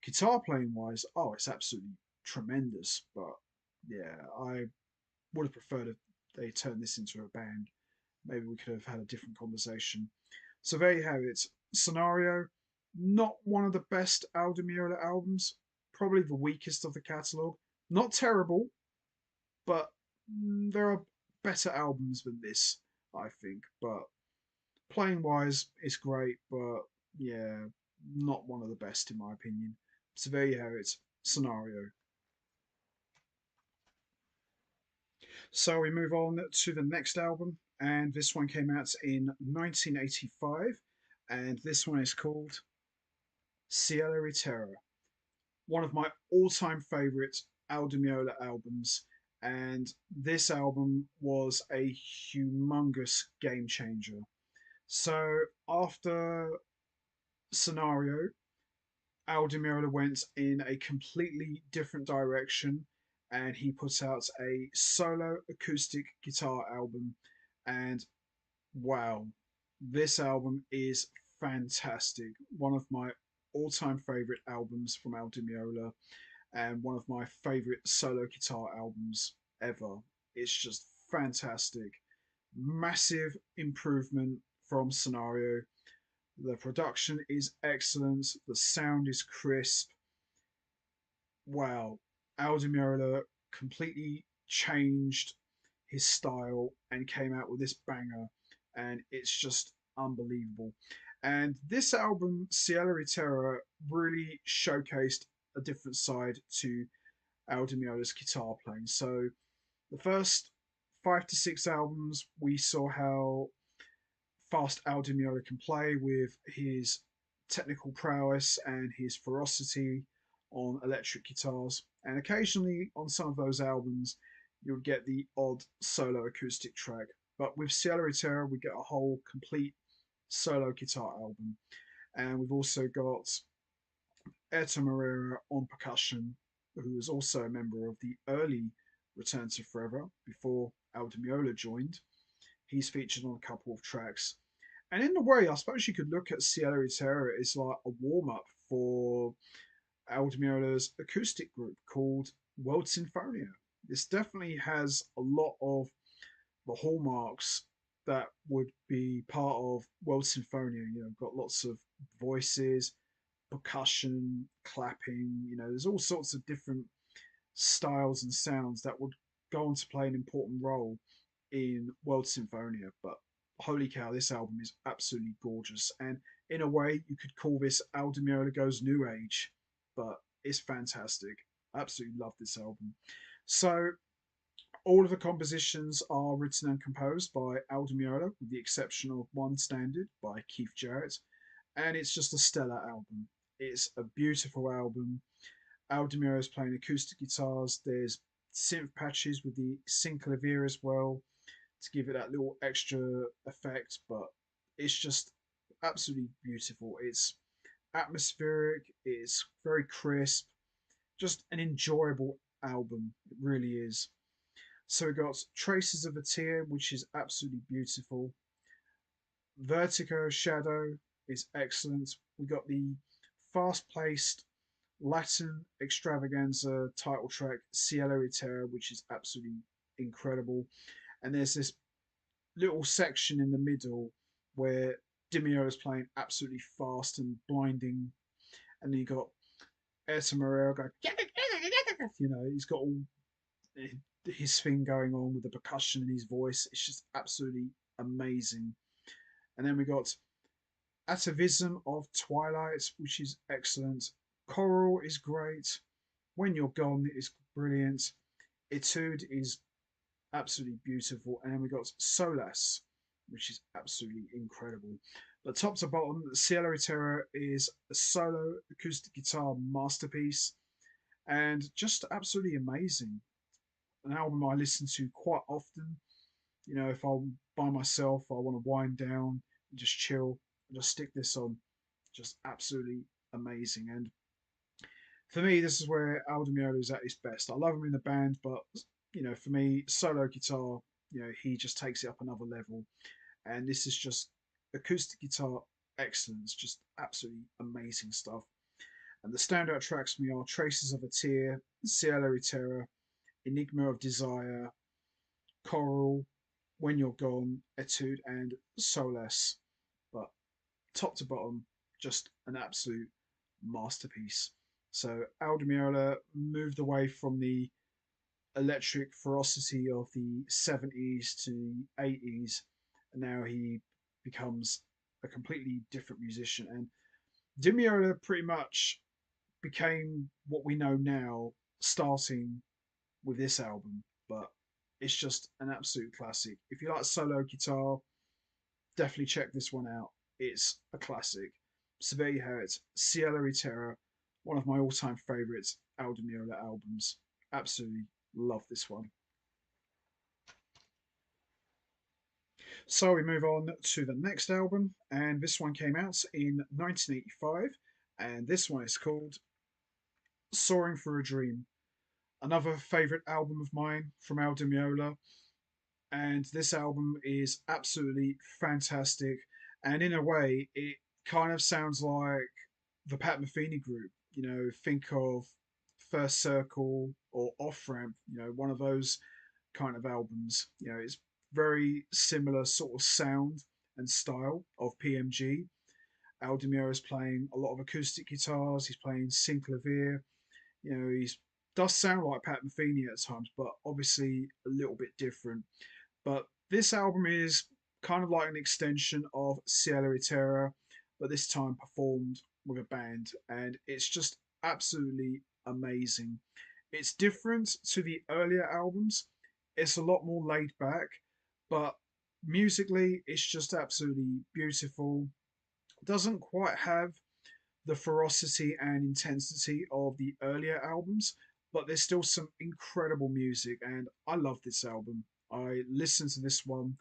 guitar playing wise, oh, it's absolutely tremendous. But yeah, I would have preferred if they turned this into a band. Maybe we could have had a different conversation. So there you have it. Scenario, not one of the best Aldo Meola albums. Probably the weakest of the catalogue. Not terrible, but there are better albums than this, I think. But playing wise, it's great, but yeah, not one of the best in my opinion. So there you have it. Scenario. So we move on to the next album, and this one came out in 1985, and this one is called Cielo e Terra, one of my all-time favorite Aldo Meola albums, and this album was a humongous game changer. So after Scenario, Aldo Meola went in a completely different direction and he put out a solo acoustic guitar album. And wow, this album is fantastic. One of my all time favorite albums from Aldo Meola and one of my favorite solo guitar albums ever. It's just fantastic. Massive improvement from Scenario. The production is excellent. The sound is crisp. Wow. Aldo Meola completely changed his style and came out with this banger. And it's just unbelievable. And this album, Cielo e Terra, really showcased a different side to Aldo Meola's guitar playing. So the first 5 to 6 albums, we saw how fast Aldo Meola can play with his technical prowess and his ferocity on electric guitars. And occasionally on some of those albums, you'll get the odd solo acoustic track. But with Cielo e Terra, we get a whole complete solo guitar album. And we've also got Ayrton Moreira on percussion, who was also a member of the early Return to Forever before Aldo Meola joined. He's featured on a couple of tracks. And in a way, I suppose you could look at Cielo e Terra as like a warm up for Aldi acoustic group called World Sinfonia. This definitely has a lot of the hallmarks that would be part of World Sinfonia. You know, got lots of voices, percussion, clapping. You know, there's all sorts of different styles and sounds that would go on to play an important role in World Symphonia. But holy cow, this album is absolutely gorgeous. And in a way, you could call this Aldi Meola Goes New Age, but it's fantastic. Absolutely love this album. So, all of the compositions are written and composed by Aldi Meola, with the exception of one standard by Keith Jarrett. And it's just a stellar album. It's a beautiful album. Aldemir is playing acoustic guitars. There's synth patches with the synclavier as well to give it that little extra effect, but it's just absolutely beautiful. It's atmospheric, it's very crisp, just an enjoyable album. It really is. So we got Traces of a Tear, which is absolutely beautiful. Vertigo Shadow is excellent. We got the fast paced Latin extravaganza title track Cielo y Terra, which is absolutely incredible. And there's this little section in the middle where Dimio is playing absolutely fast and blinding, and then you got Erta Morero going, you know, he's got all his thing going on with the percussion in his voice. It's just absolutely amazing. And then we got Atavism of Twilight, which is excellent. Coral is great. When You're Gone is brilliant. Etude is absolutely beautiful. And then we got Solas, which is absolutely incredible. But top to bottom, Cielo Terra is a solo acoustic guitar masterpiece and just absolutely amazing. An album I listen to quite often. You know, if I'm by myself, I want to wind down and just chill, and just stick this on. Just absolutely amazing. And for me, this is where Aldo Meola is at his best. I love him in the band, but you know, for me, solo guitar, you know, he just takes it up another level. And this is just acoustic guitar excellence, just absolutely amazing stuff. And the standout tracks for me are Traces of a Tear, Cielo y Terra, Enigma of Desire, Coral, When You're Gone, Etude, and Solace. But top to bottom, just an absolute masterpiece. So Aldo Meola moved away from the electric ferocity of the 70s to 80s, and now he becomes a completely different musician. And Dimiola pretty much became what we know now, starting with this album. But it's just an absolute classic. If you like solo guitar, definitely check this one out. It's a classic. So there you have it. Cielo y Terra, one of my all-time favourites Aldo Meola albums. Absolutely love this one. So we move on to the next album, and this one came out in 1985, and this one is called Soaring for a Dream. Another favourite album of mine from Aldo Meola, and this album is absolutely fantastic. And in a way, it kind of sounds like the Pat Metheny group. You know, think of First Circle or Off Ramp. You know, one of those kind of albums. You know, it's very similar sort of sound and style of PMG. Aldemir is playing a lot of acoustic guitars. He's playing synclavier. You know, he does sound like Pat Metheny at times, but obviously a little bit different. But this album is kind of like an extension of Cielo y Terra, but this time performed with a band, and it's just absolutely amazing. It's different to the earlier albums. It's a lot more laid back, but musically, it's just absolutely beautiful. Doesn't quite have the ferocity and intensity of the earlier albums, but there's still some incredible music, and I love this album. I listen to this one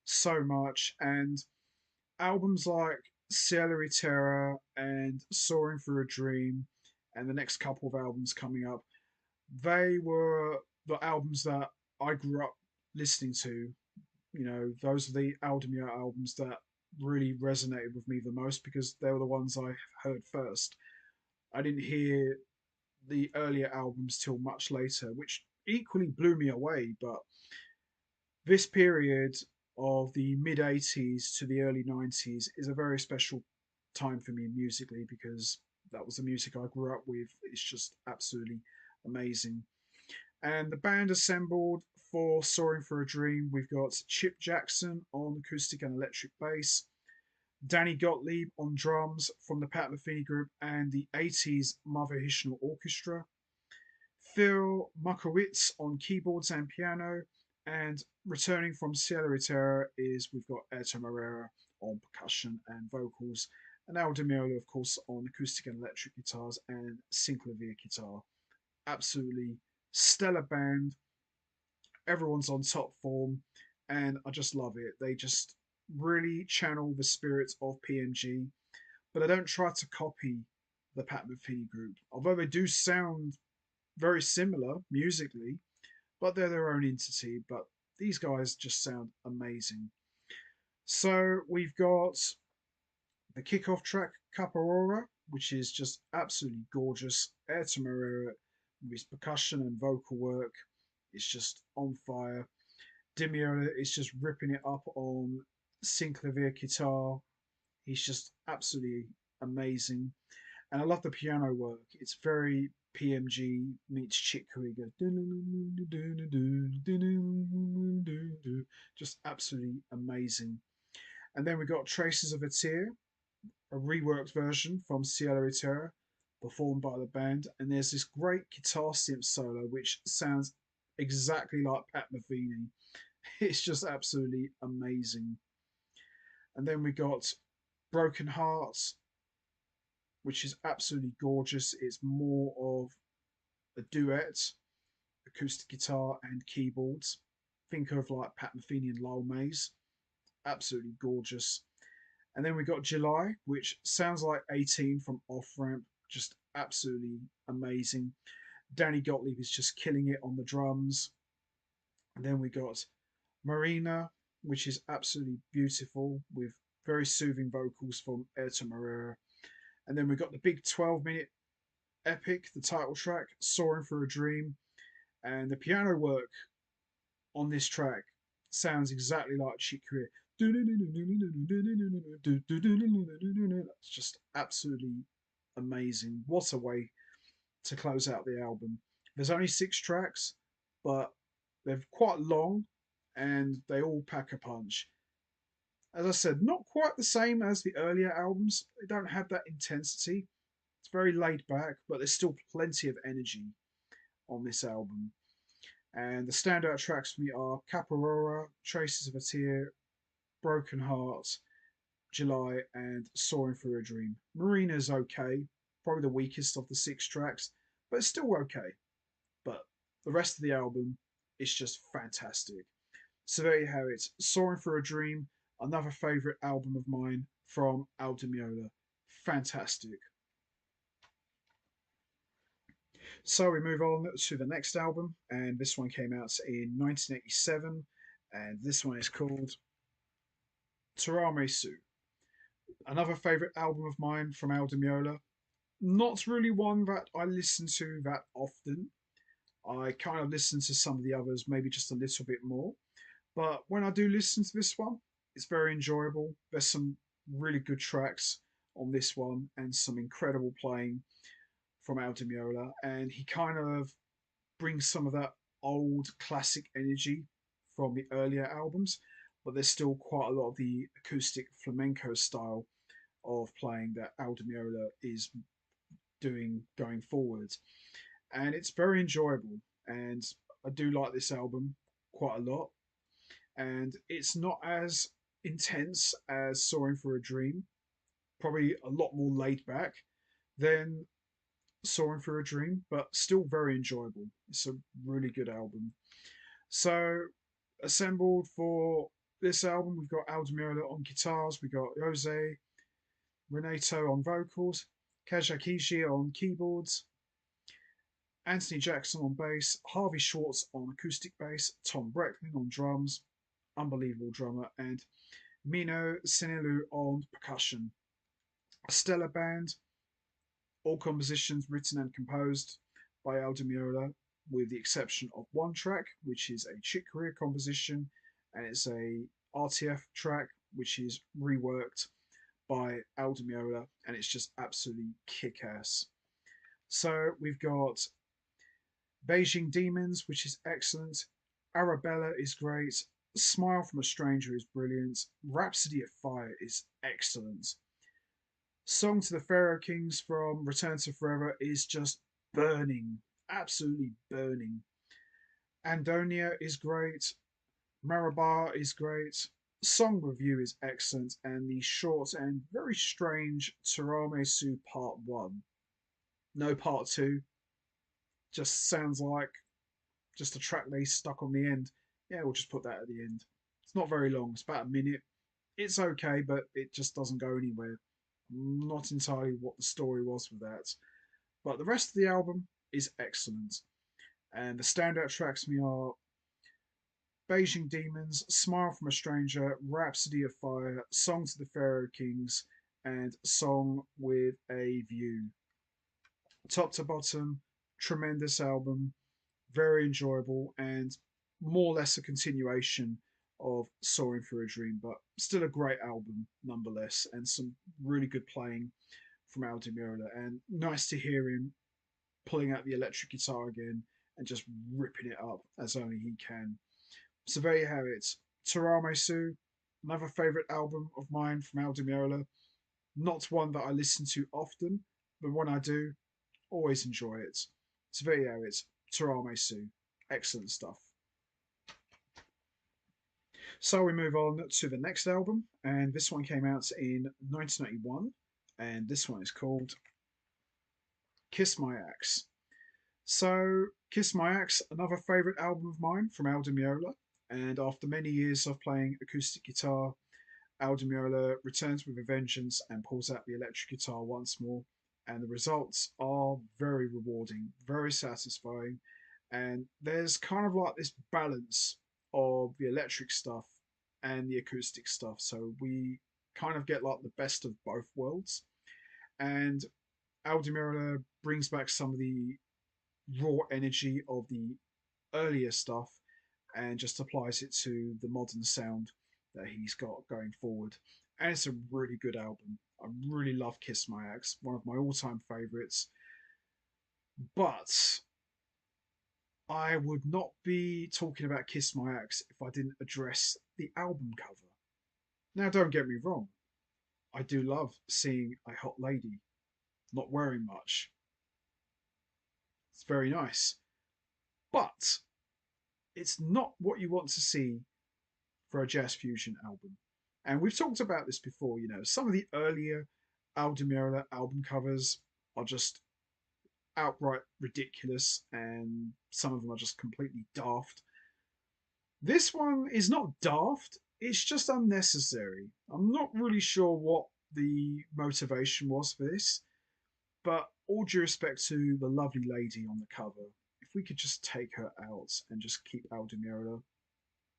so much, and albums like Cielo y Terra and Soaring for a Dream, and the next couple of albums coming up, they were the albums that I grew up listening to. You know, those are the Aldemir albums that really resonated with me the most because they were the ones I heard first. I didn't hear the earlier albums till much later, which equally blew me away. But this period of the mid 80s to the early 90s is a very special time for me musically because that was the music I grew up with. It's just absolutely amazing. And the band assembled for Soaring for a Dream, we've got Chip Jackson on acoustic and electric bass, Danny Gottlieb on drums from the Pat Metheny Group and the 80s Mother Hishno Orchestra, Phil Mukowitz on keyboards and piano, and returning from Sierra Ritera is we've got Airto Moreira on percussion and vocals, and Aldo Meola, of course, on acoustic and electric guitars and synclavier guitar. Absolutely stellar band. Everyone's on top form, and I just love it. They just really channel the spirit of PMG, but they don't try to copy the Pat Metheny Group, although they do sound very similar musically, but they're their own entity. But these guys just sound amazing. So we've got the kickoff track, Caparora, which is just absolutely gorgeous. Air to Marera with percussion and vocal work. It's just on fire. Dimiola is just ripping it up on synclavier guitar. He's just absolutely amazing. And I love the piano work. It's very PMG meets Chick Corea. Just absolutely amazing. And then we got Traces of a Tear, a reworked version from Cielo Terra, performed by the band. And there's this great guitar synth solo which sounds exactly like Pat Metheny. It's just absolutely amazing. And then we got Broken Hearts, which is absolutely gorgeous. It's more of a duet, acoustic guitar and keyboards. Think of like Pat Metheny and Lyle Mays. Absolutely gorgeous. And then we got July, which sounds like 18 from Off Ramp. Just absolutely amazing. Danny Gottlieb is just killing it on the drums. And then we got Marina, which is absolutely beautiful with very soothing vocals from Airto Moreira. And then we got the big 12-minute epic, the title track, Soaring for a Dream. And the piano work on this track sounds exactly like Chick Corea. It's just absolutely amazing. What a way to close out the album. There's only 6 tracks, but they're quite long and they all pack a punch. As I said, not quite the same as the earlier albums. They don't have that intensity. It's very laid back, but there's still plenty of energy on this album. And the standout tracks for me are Caparora, Traces of a Tear, Broken Heart, July, and Soaring Through a Dream. Marina's okay, probably the weakest of the 6 tracks, but it's still okay. But the rest of the album is just fantastic. So there you have it. Soaring Through a Dream, another favourite album of mine from Aldo Meola. Fantastic. So we move on to the next album, and this one came out in 1987, and this one is called Terame Su. Another favourite album of mine from Aldo Meola. Not really one that I listen to that often. I kind of listen to some of the others, maybe just a little bit more. But when I do listen to this one, it's very enjoyable. There's some really good tracks on this one and some incredible playing from Aldo Meola. And he kind of brings some of that old classic energy from the earlier albums, but there's still quite a lot of the acoustic flamenco style of playing that Aldo Meola is doing going forward. And it's very enjoyable. And I do like this album quite a lot. And it's not as intense as Soaring for a Dream, probably a lot more laid back than Soaring for a Dream, but still very enjoyable. It's a really good album. So, assembled for this album, we've got Aldo Meola on guitars, we've got Jose Renato on vocals, Kaja on keyboards, Anthony Jackson on bass, Harvey Schwartz on acoustic bass, Tom Brecklin on drums, unbelievable drummer, and Mino Sinelu on percussion. A stellar band, All compositions written and composed by Aldo Meola, with the exception of one track, which is a Chick Corea composition, and it's a RTF track, which is reworked by Aldo Meola, and it's just absolutely kick-ass. So we've got Beijing Demons, which is excellent. Arabella is great. Smile from a Stranger is brilliant. Rhapsody of Fire is excellent. Song to the Pharaoh Kings from Return to Forever is just burning, absolutely burning. Andonia is great. Marabar is great. Song review is excellent, and the short and very strange Tiramisu Part 1. No Part 2. Just sounds like just a track they stuck on the end. Yeah, we'll just put that at the end. It's not very long, it's about a minute. It's okay, but it just doesn't go anywhere. Not entirely what the story was with that. But the rest of the album is excellent. And the standout tracks to me are Beijing Demons, Smile from a Stranger, Rhapsody of Fire, Song to the Pharaoh Kings, and Song with a View. Top to bottom, tremendous album, very enjoyable, and more or less a continuation of Soaring Through a Dream, but still a great album nonetheless, and some really good playing from Aldo Meola, and nice to hear him pulling out the electric guitar again and just ripping it up as only he can. So there you have it. Tiramisu, another favourite album of mine from Aldo Meola. Not one that I listen to often, but when I do, always enjoy it. So there you have it. Tiramisu. Excellent stuff. So we move on to the next album, and this one came out in 1981, and this one is called Kiss My Axe. So, Kiss My Axe, another favourite album of mine from Aldo Meola. And after many years of playing acoustic guitar, Aldo Meola returns with a vengeance and pulls out the electric guitar once more. And the results are very rewarding, very satisfying. And there's kind of like this balance of the electric stuff and the acoustic stuff. So we kind of get like the best of both worlds. And Aldo Meola brings back some of the raw energy of the earlier stuff and just applies it to the modern sound that he's got going forward. And it's a really good album. I really love Kiss My Axe, one of my all-time favorites. But I would not be talking about Kiss My Axe if I didn't address the album cover. Now, don't get me wrong, I do love seeing a hot lady not wearing much. It's very nice. But it's not what you want to see for a jazz fusion album. And we've talked about this before, you know, some of the earlier Aldo Meola album covers are just outright ridiculous, and some of them are just completely daft. This one is not daft, it's just unnecessary. I'm not really sure what the motivation was for this, but all due respect to the lovely lady on the cover, if we could just take her out and just keep Aldo Meola,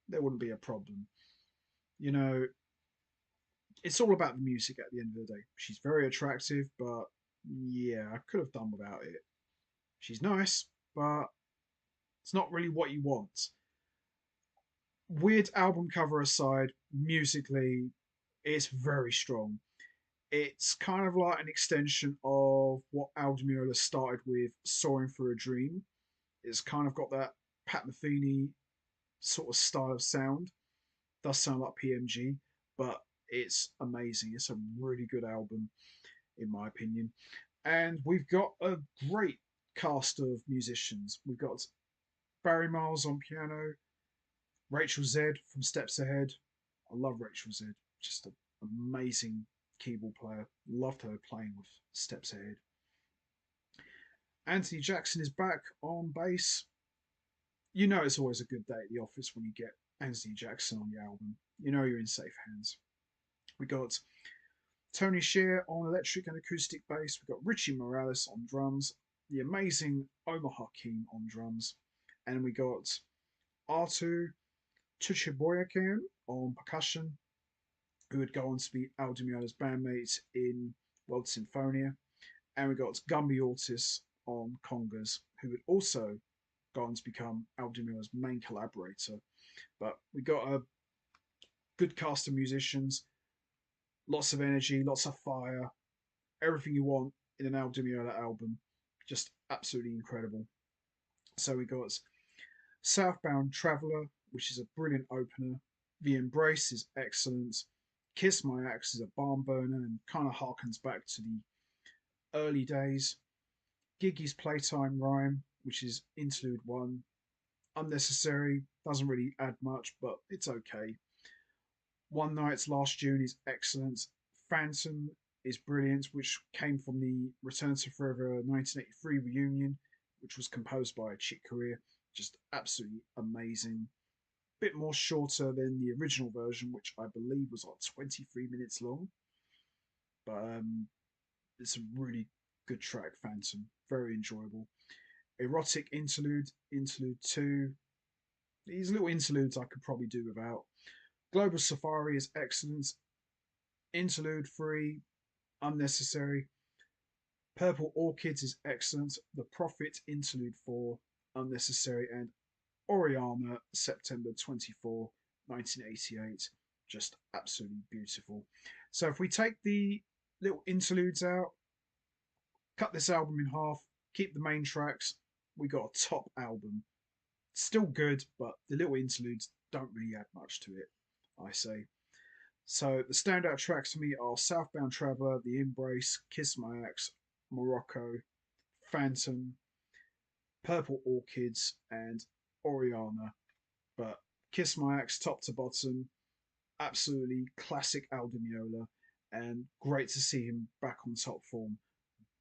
there wouldn't be a problem. You know, it's all about the music at the end of the day. She's very attractive, but yeah, I could have done without it. She's nice, but it's not really what you want. Weird album cover aside, musically, it's very strong. It's kind of like an extension of what Aldo Meola started with Soaring Through a Dream. It's kind of got that Pat Metheny sort of style of sound. Does sound like PMG, but it's amazing. It's a really good album, in my opinion. And we've got a great cast of musicians. We've got Barry Miles on piano, Rachel Zed from Steps Ahead. I love Rachel Zed. Just an amazing keyboard player. Loved her playing with Steps Ahead. Anthony Jackson is back on bass. You know it's always a good day at the office when you get Anthony Jackson on the album. You know you're in safe hands. We got Tony Shear on electric and acoustic bass. We've got Richie Morales on drums, the amazing Omar Hakim on drums, and we got Artu Tuchiboyakan on percussion, who would go on to be Aldo Meola's bandmate in World Sinfonia. And we got Gumby Ortis on congas, who would also go on to become Al Di Meola's main collaborator. But we got a good cast of musicians, lots of energy, lots of fire, everything you want in an Al Di Meola album. Just absolutely incredible. So we got Southbound Traveller, which is a brilliant opener. The Embrace is excellent. Kiss My Axe is a barn burner and kind of harkens back to the early days. Giggy's Playtime Rhyme, which is interlude one. Unnecessary, doesn't really add much, but it's okay. One Night's Last June is excellent. Phantom is brilliant, which came from the Return to Forever 1983 reunion, which was composed by Chick Corea. Just absolutely amazing. Bit more shorter than the original version, which I believe was like 23 minutes long. But it's a really good track, Phantom. Very enjoyable. Erotic Interlude, Interlude 2. These little interludes I could probably do without. Global Safari is excellent. Interlude 3, unnecessary. Purple Orchids is excellent. The Prophet, Interlude 4, unnecessary. And Oriana, September 24, 1988. Just absolutely beautiful. So if we take the little interludes out, cut this album in half, keep the main tracks, we got a top album. Still good, but the little interludes don't really add much to it, I say. So the standout tracks for me are Southbound Traveller, The Embrace, Kiss My Axe, Morocco, Phantom, Purple Orchids, and Oriana. But Kiss My Axe, top to bottom, absolutely classic Al Di Meola, and great to see him back on top form,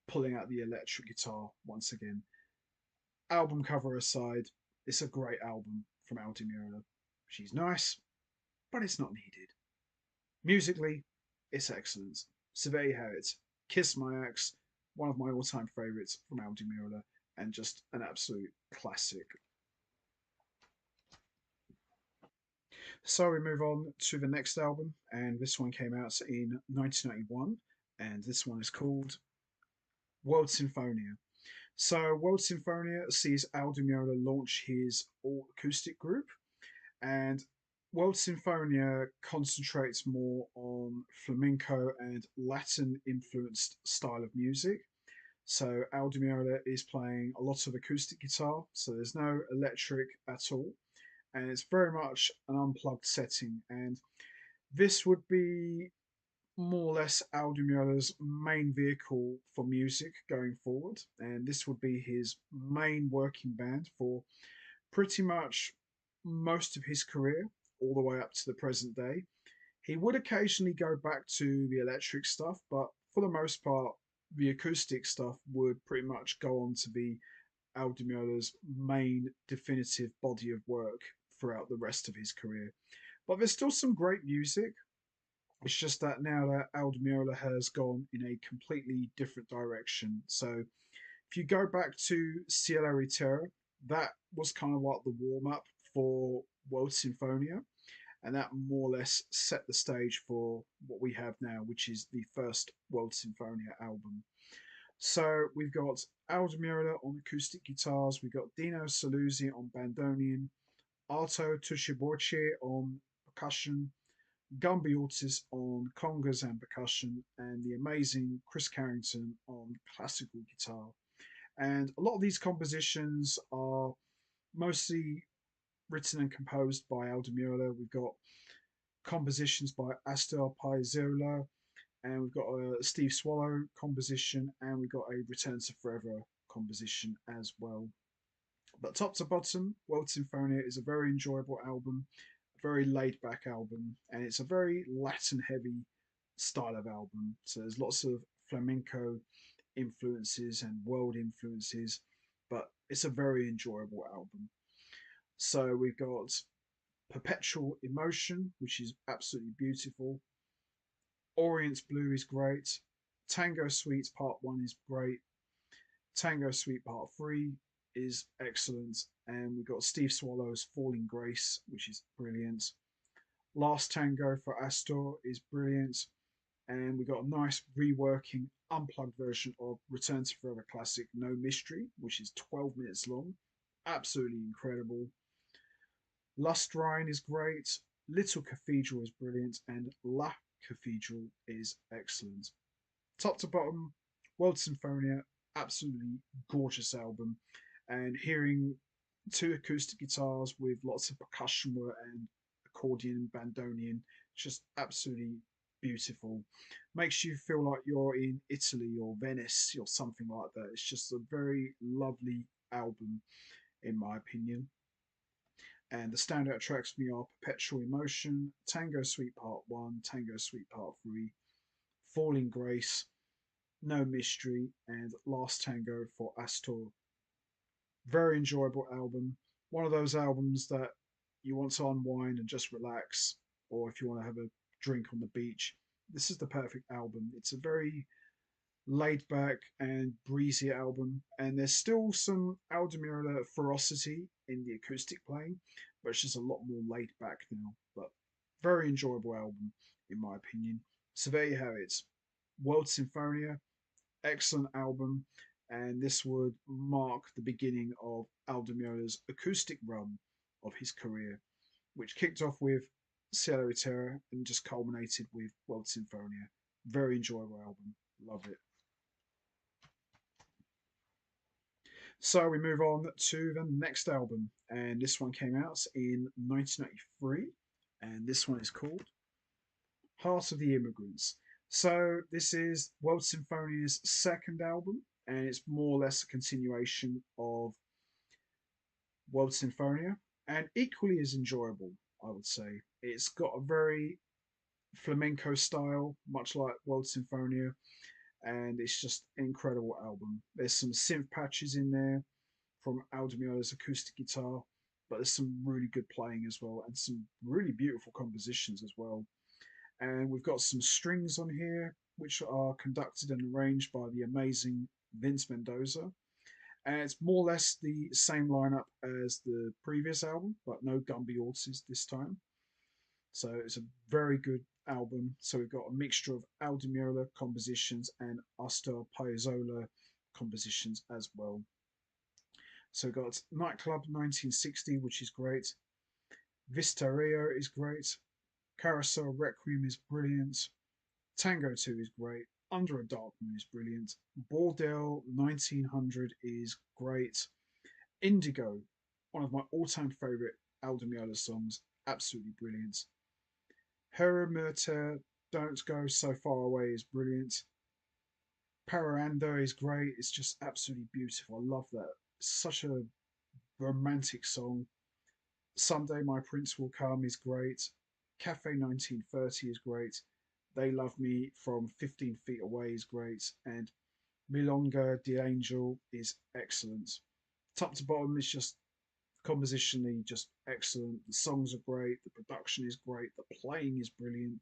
pulling out the electric guitar once again. Album cover aside, it's a great album from Al Di Meola. She's nice, but it's not needed. Musically, it's excellent. So there you have it. Kiss My Axe, one of my all-time favourites from Al Di Meola, and just an absolute classic. So we move on to the next album, and this one came out in 1991, and this one is called World Sinfonia. So World Sinfonia sees Al Di Meola launch his all acoustic group, and World Sinfonia concentrates more on flamenco and Latin influenced style of music. So Al Di Meola is playing a lot of acoustic guitar, so there's no electric at all, and it's very much an unplugged setting. And this would be more or less Al Di Meola's main vehicle for music going forward, and this would be his main working band for pretty much most of his career, all the way up to the present day. He would occasionally go back to the electric stuff, but for the most part, the acoustic stuff would pretty much go on to be Al Di Meola's main definitive body of work throughout the rest of his career. But there's still some great music. It's just that now that Al Di Meola has gone in a completely different direction. So if you go back to Cielo y Terra, that was kind of like the warm up for World Sinfonia, and that more or less set the stage for what we have now, which is the first World Sinfonia album. So we've got Al Di Meola on acoustic guitars, we've got Dino Saluzzi on bandoneon, Arto Tushiborche on percussion, Gumby Ortiz on congas and percussion, and the amazing Chris Carrington on classical guitar. And a lot of these compositions are mostly written and composed by Al Di Meola. We've got compositions by Astor Piazzolla, and we've got a Steve Swallow composition, and we've got a Return to Forever composition as well. But top to bottom, World Sinfonia is a very enjoyable album, a very laid back album, and it's a very Latin heavy style of album. So there's lots of flamenco influences and world influences, but it's a very enjoyable album. So we've got Perpetual Emotion, which is absolutely beautiful. Orient Blue is great. Tango Suite Part 1 is great. Tango Suite Part 3 is excellent. And we've got Steve Swallow's Falling Grace, which is brilliant. Last Tango for Astor is brilliant. And we got a nice reworking, unplugged version of Return to Forever classic No Mystery, which is 12 minutes long. Absolutely incredible. Lustrine is great. Little Cathedral is brilliant, and La Cathedral is excellent. Top to bottom, World Sinfonia, absolutely gorgeous album. And hearing two acoustic guitars with lots of percussion work and accordion and bandoneon, just absolutely beautiful. Makes you feel like you're in Italy or Venice or something like that. It's just a very lovely album, in my opinion. And the standout tracks for me are Perpetual Emotion, Tango Suite Part 1, Tango Suite Part 3, Falling Grace, No Mystery, and Last Tango for Astor. Very enjoyable album. One of those albums that you want to unwind and just relax, or if you want to have a drink on the beach, this is the perfect album. It's a very laid back and breezy album, and there's still some Aldemira ferocity in the acoustic playing, but it's just a lot more laid back now. But very enjoyable album, in my opinion. So there you have it. World Sinfonia, excellent album, and this would mark the beginning of Aldemiola's acoustic run of his career, which kicked off with Cielo e Terra and just culminated with World Sinfonia. Very enjoyable album. Love it. So we move on to the next album, and this one came out in 1993, and this one is called Heart of the Immigrants. So this is World Sinfonia's second album, and it's more or less a continuation of World Sinfonia, and equally as enjoyable, I would say. It's got a very flamenco style, much like World Sinfonia, and it's just an incredible album. There's some synth patches in there from Aldemiola's acoustic guitar, but there's some really good playing as well, and some really beautiful compositions as well. And we've got some strings on here, which are conducted and arranged by the amazing Vince Mendoza. And it's more or less the same lineup as the previous album, but no Gumby Ortiz this time. So it's a very good album. So we've got a mixture of Aldemiola compositions and Astor Piazzolla compositions as well. So we've got Nightclub 1960, which is great. Vistaria is great. Carousel Requiem is brilliant. Tango 2 is great. Under a Dark Moon is brilliant. Bordel 1900 is great. Indigo, one of my all-time favourite Aldemiola songs, absolutely brilliant. Heremurter, Don't Go So Far Away is brilliant. Parando is great. It's just absolutely beautiful. I love that. It's such a romantic song. Someday My Prince Will Come is great. Cafe 1930 is great. They Love Me from 15 Feet Away is great. And Milonga the Angel is excellent. Top to bottom is just compositionally just excellent. The songs are great. The production is great. The playing is brilliant.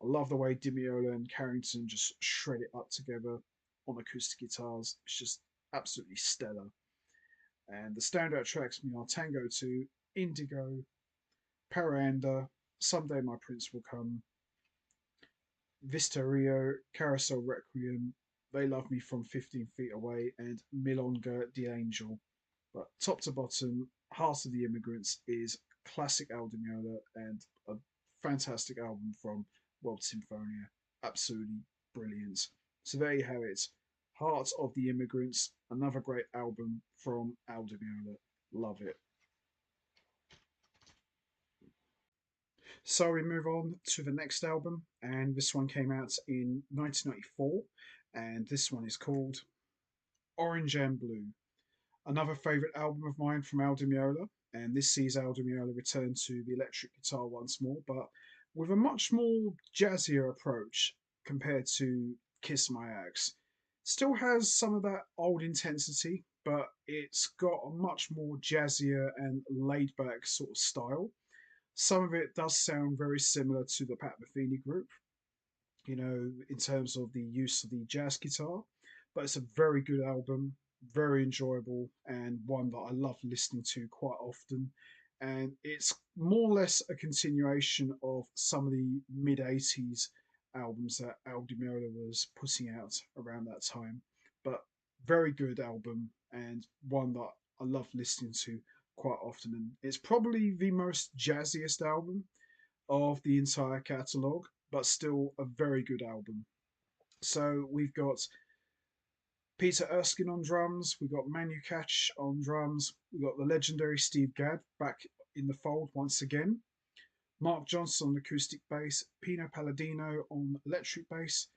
I love the way Dimiola and Carrington just shred it up together on acoustic guitars. It's just absolutely stellar. And the standout tracks for me are Tango 2, Indigo, Paranda, Someday My Prince Will Come, Vista Rio, Carousel Requiem, They Love Me from 15 Feet Away, and Milonga the Angel. But top to bottom, Heart of the Immigrants is classic Aldemiola and a fantastic album from World Sinfonia. Absolutely brilliant. So there you have it. Heart of the Immigrants, another great album from Aldemiola. Love it. So we move on to the next album, and this one came out in 1994, and this one is called Orange and Blue. Another favourite album of mine from Aldemiola, and this sees Aldemiola return to the electric guitar once more, but with a much more jazzier approach compared to Kiss My Axe. Still has some of that old intensity, but it's got a much more jazzier and laid back sort of style. Some of it does sound very similar to the Pat Metheny group, in terms of the use of the jazz guitar. But it's a very good album, very enjoyable, and one that I love listening to quite often. And it's more or less a continuation of some of the mid 80s albums that Aldi Meola was putting out around that time. But very good album, and one that I love listening to quite often. And it's probably the most jazziest album of the entire catalogue, but still a very good album. So we've got Peter Erskine on drums, we've got Manu Katch on drums, we've got the legendary Steve Gadd back in the fold once again, Mark Johnson on acoustic bass, Pino Palladino on electric bass,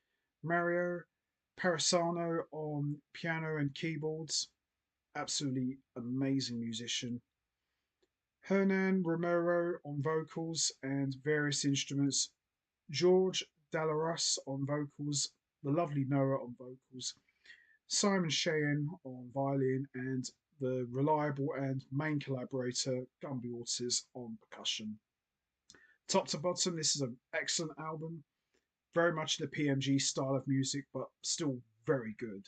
Mario Parisano on piano and keyboards, absolutely amazing musician, Hernan Romero on vocals and various instruments, George Dalaras on vocals, the lovely Noah on vocals, Simon Cheyenne on violin, and the reliable and main collaborator Gumby Ortiz on percussion. Top to bottom, this is an excellent album. Very much the PMG style of music, but still very good.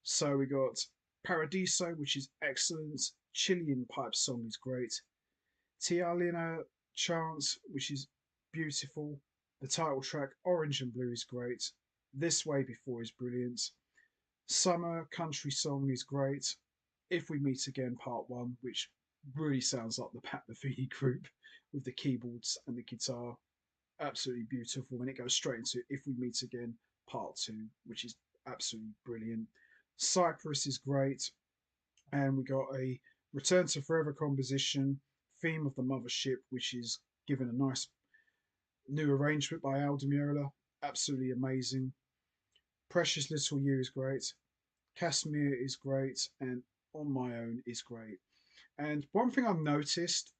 So we got Paradiso, which is excellent. Chilean pipe song is great. Tialina Chance, which is beautiful. The title track, Orange and Blue, is great. This Way Before is brilliant. Summer Country Song is great. If We Meet Again, Part 1, which really sounds like the Pat Metheny group with the keyboards and the guitar. Absolutely beautiful. When it goes straight into If We Meet Again, Part 2, which is absolutely brilliant. Cyprus is great. And we got a Return to Forever composition, Theme of the Mothership, which is given a nice new arrangement by Aldo Meola. Absolutely amazing. Precious Little You is great. Casimir is great. And On My Own is great. And one thing I've noticed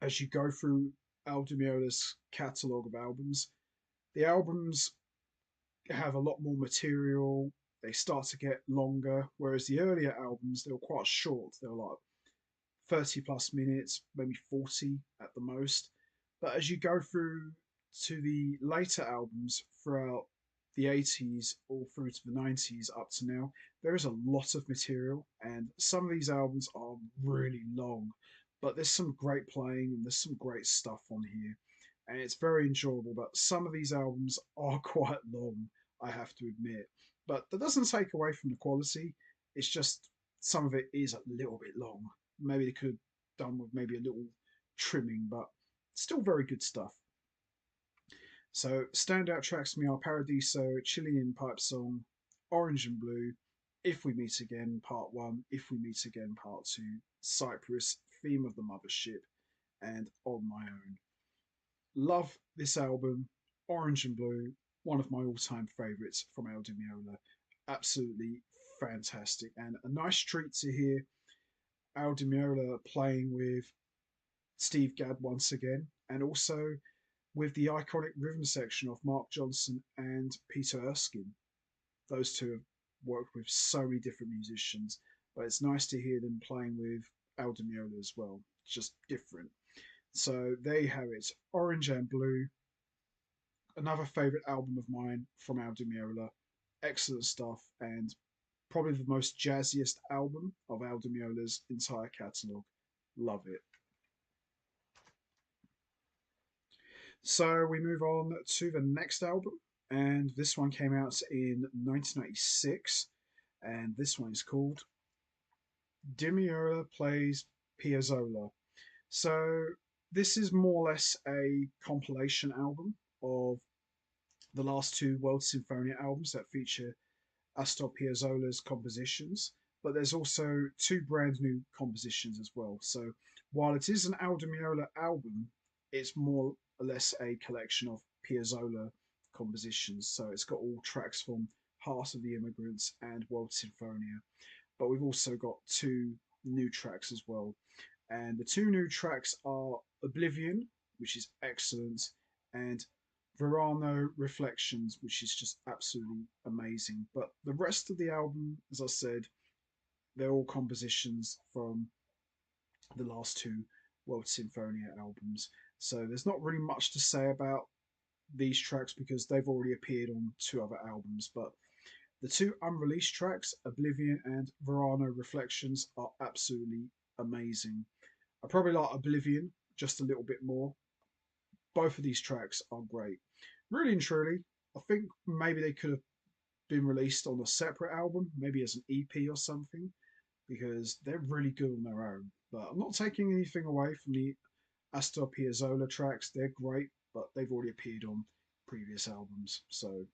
as you go through Aldo Meola's catalogue of albums, the albums have a lot more material. They start to get longer, whereas the earlier albums, they were quite short. They were like 30 plus minutes, maybe 40 at the most. But as you go through to the later albums throughout the 80s all through to the 90s up to now, there is a lot of material, and some of these albums are really long, but there's some great playing and there's some great stuff on here, and it's very enjoyable. But some of these albums are quite long, I have to admit, but that doesn't take away from the quality. It's just some of it is a little bit long. Maybe they could have done with maybe a little trimming, but still very good stuff. So standout tracks for me are Paradiso, Chilean Pipe Song, Orange and Blue, If We Meet Again Part 1, If We Meet Again Part 2, Cyprus, Theme of the Mothership, and On My Own. Love this album, Orange and Blue, one of my all-time favourites from Aldo Meola. Absolutely fantastic, and a nice treat to hear Aldo Meola playing with Steve Gadd once again, and also with the iconic rhythm section of Mark Johnson and Peter Erskine. Those two have worked with so many different musicians, but it's nice to hear them playing with Aldo Meola as well. It's just different. So there you have it, Orange and Blue, another favourite album of mine from Aldo Meola. Excellent stuff, and probably the most jazziest album of Aldo Meola's entire catalogue. Love it. So we move on to the next album, and this one came out in 1996, and this one is called Dimiola Plays Piazzolla. So this is more or less a compilation album of the last two World Sinfonia albums that feature Astor Piazzolla's compositions, but there's also two brand new compositions as well. So while it is an Aldo Meola album, it's more or less a collection of Piazzolla compositions. So it's got all tracks from Heart of the Immigrants and World Sinfonia, but we've also got two new tracks as well. And the two new tracks are Oblivion, which is excellent, and Verano Reflections, which is just absolutely amazing. But the rest of the album, as I said, they're all compositions from the last two World Sinfonia albums. So there's not really much to say about these tracks because they've already appeared on two other albums. But the two unreleased tracks, Oblivion and Verano Reflections, are absolutely amazing. I probably like Oblivion just a little bit more. Both of these tracks are great. Really and truly, I think maybe they could have been released on a separate album, maybe as an EP or something, because they're really good on their own. But I'm not taking anything away from the Astor Piazzolla tracks. They're great, but they've already appeared on previous albums. So,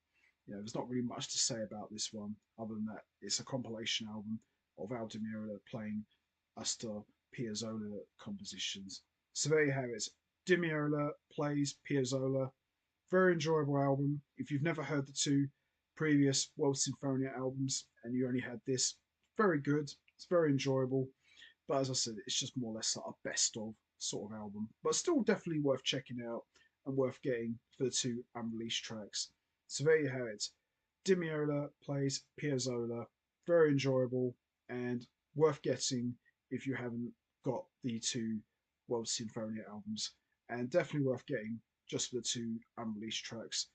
there's not really much to say about this one, other than that it's a compilation album of Al Di Meola playing Astor Piazzolla compositions. So there you have it. Di Meola plays Piazzolla. Very enjoyable album. If you've never heard the two previous World Sinfonia albums and you only had this, very good. It's very enjoyable. But as I said, it's just more or less like a best of sort of album. But still definitely worth checking out and worth getting for the two unreleased tracks. So there you have it. Di Meola plays Piazzolla. Very enjoyable and worth getting if you haven't got the two World Sinfonia albums. And definitely worth getting just for the two unreleased tracks,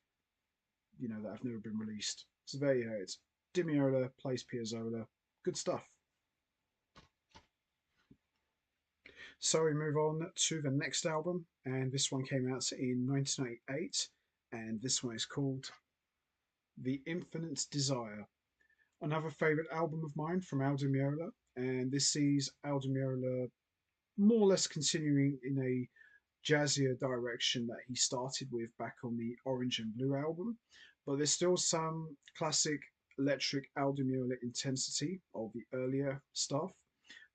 that have never been released. So there you have it. Di Meola plays Piazzolla. Good stuff. So we move on to the next album, and this one came out in 1998, and this one is called The Infinite Desire. Another favourite album of mine from Al Di Meola, and this sees Al Di Meola more or less continuing in a jazzier direction that he started with back on the Orange and Blue album. But there's still some classic electric Al Di Meola intensity of the earlier stuff.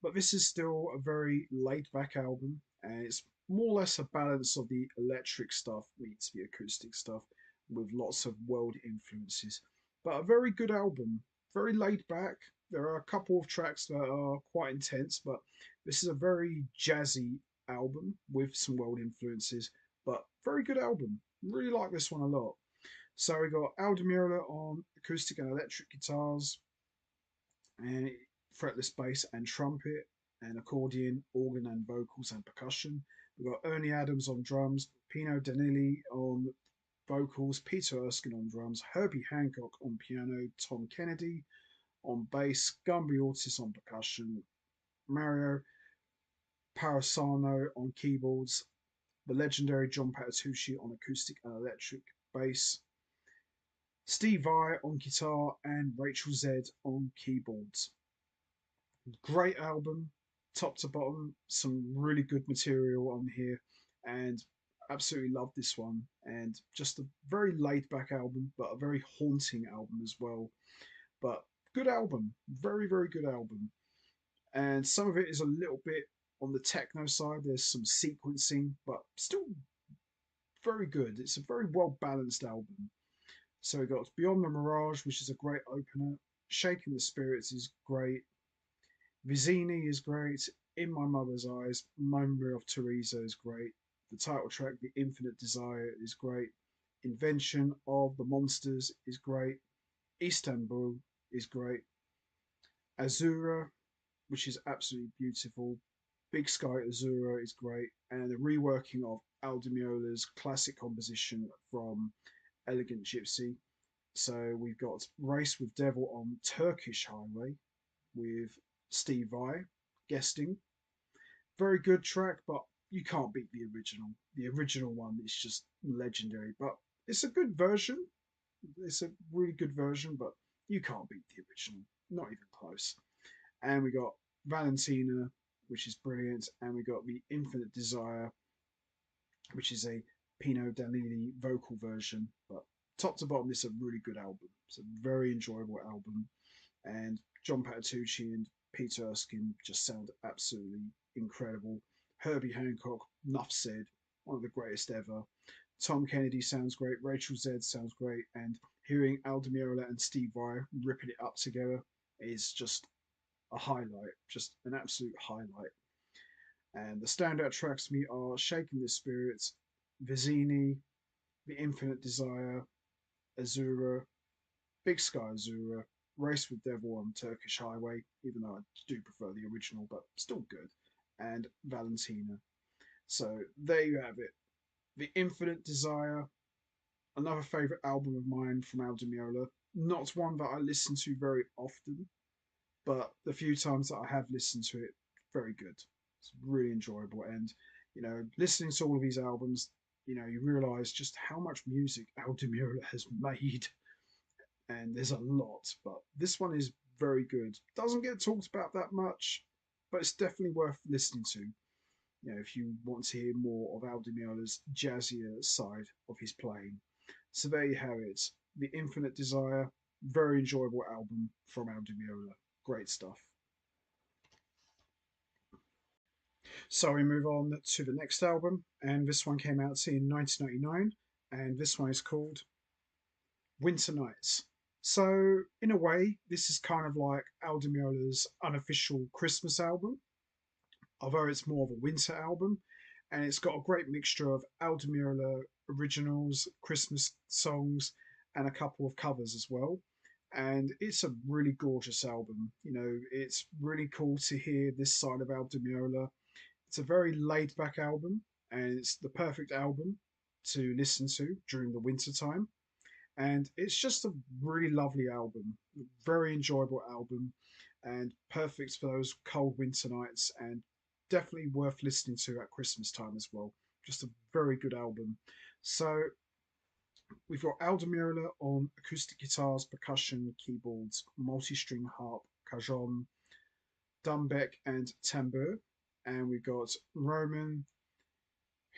But this is still a very laid back album, and it's more or less a balance of the electric stuff meets the acoustic stuff with lots of world influences. But a very good album, very laid back. There are a couple of tracks that are quite intense, but this is a very jazzy album with some world influences, but very good album. Really like this one a lot. So we got Al Di Meola on acoustic and electric guitars, and fretless bass and trumpet, and accordion, organ and vocals and percussion. We've got Ernie Adams on drums, Pino Danili on vocals, Peter Erskine on drums, Herbie Hancock on piano, Tom Kennedy on bass, Gumby Ortiz on percussion, Mario Parasano on keyboards, the legendary John Patitucci on acoustic and electric bass, Steve Vai on guitar, and Rachel Zed on keyboards. Great album, top to bottom. Some really good material on here, and absolutely love this one. And just a very laid back album, but a very haunting album as well. But good album, very, very good album. And some of it is a little bit on the techno side. There's some sequencing, but still very good. It's a very well balanced album. So we got Beyond the Mirage, which is a great opener. Shaking the Spirits is great. Vizzini is great. In My Mother's Eyes, Memory of Teresa is great. The title track, The Infinite Desire, is great. Invention of the Monsters is great. Istanbul is great. Azura, which is absolutely beautiful. Big Sky Azura is great. And the reworking of Al Di Meola's classic composition from Elegant Gypsy. So we've got Race with Devil on Turkish Highway with Steve Vai guesting. Very good track, but you can't beat the original. The original one is just legendary, but it's a good version. It's a really good version, but you can't beat the original. Not even close. And we got Valentina, which is brilliant, and we got The Infinite Desire, which is a Pino Danili vocal version. But top to bottom, it's a really good album. It's a very enjoyable album, and John Patitucci and Peter Erskine just sound absolutely incredible. Herbie Hancock, enough said, one of the greatest ever. Tom Kennedy sounds great. Rachel Zed sounds great, and hearing Al Di Meola and Steve Vai ripping it up together is just a highlight, just an absolute highlight. And the standout tracks to me are Shaking the Spirits, Vizzini, The Infinite Desire, Azura, Big Sky Azura, Race with Devil on Turkish Highway, even though I do prefer the original, but still good, and Valentina. So there you have it. The Infinite Desire, another favourite album of mine from Al Di Meola. Not one that I listen to very often, but the few times that I have listened to it, very good. It's really enjoyable, and listening to all of these albums, you realise just how much music Al Di Meola has made, and there's a lot. But this one is very good. Doesn't get talked about that much, but it's definitely worth listening to. If you want to hear more of Al Di Meola's jazzier side of his playing. So there you have it. The Infinite Desire, very enjoyable album from Al Di Meola. Great stuff. So we move on to the next album, and this one came out in 1999, and this one is called Winter Nights. So, in a way, this is kind of like Al Di Meola's unofficial Christmas album, although it's more of a winter album, and it's got a great mixture of Al Di Meola originals, Christmas songs, and a couple of covers as well. And it's a really gorgeous album. It's really cool to hear this side of Al Di Meola. It's a very laid back album, and it's the perfect album to listen to during the winter time. And it's just a really lovely album, very enjoyable album, and perfect for those cold winter nights, and definitely worth listening to at Christmas time as well. Just a very good album. So we've got Al Di Meola on acoustic guitars, percussion, keyboards, multi-string harp, cajon, dumbeck, and tambour. And we've got Roman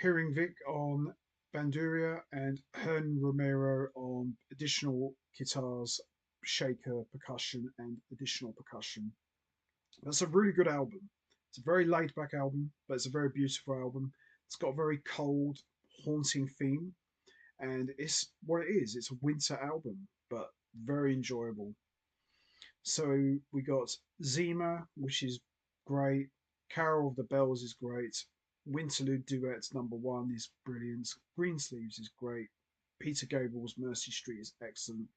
Heringvik on bandurria and Hern Romero on additional guitars, shaker, percussion, and additional percussion. That's a really good album. It's a very laid back album, but it's a very beautiful album. It's got a very cold, haunting theme, and it's what it is. It's a winter album, but very enjoyable. So we got Zima, which is great. Carol of the Bells is great. Winterlude Duets #1 is brilliant. Greensleeves is great. Peter Gable's Mercy Street is excellent.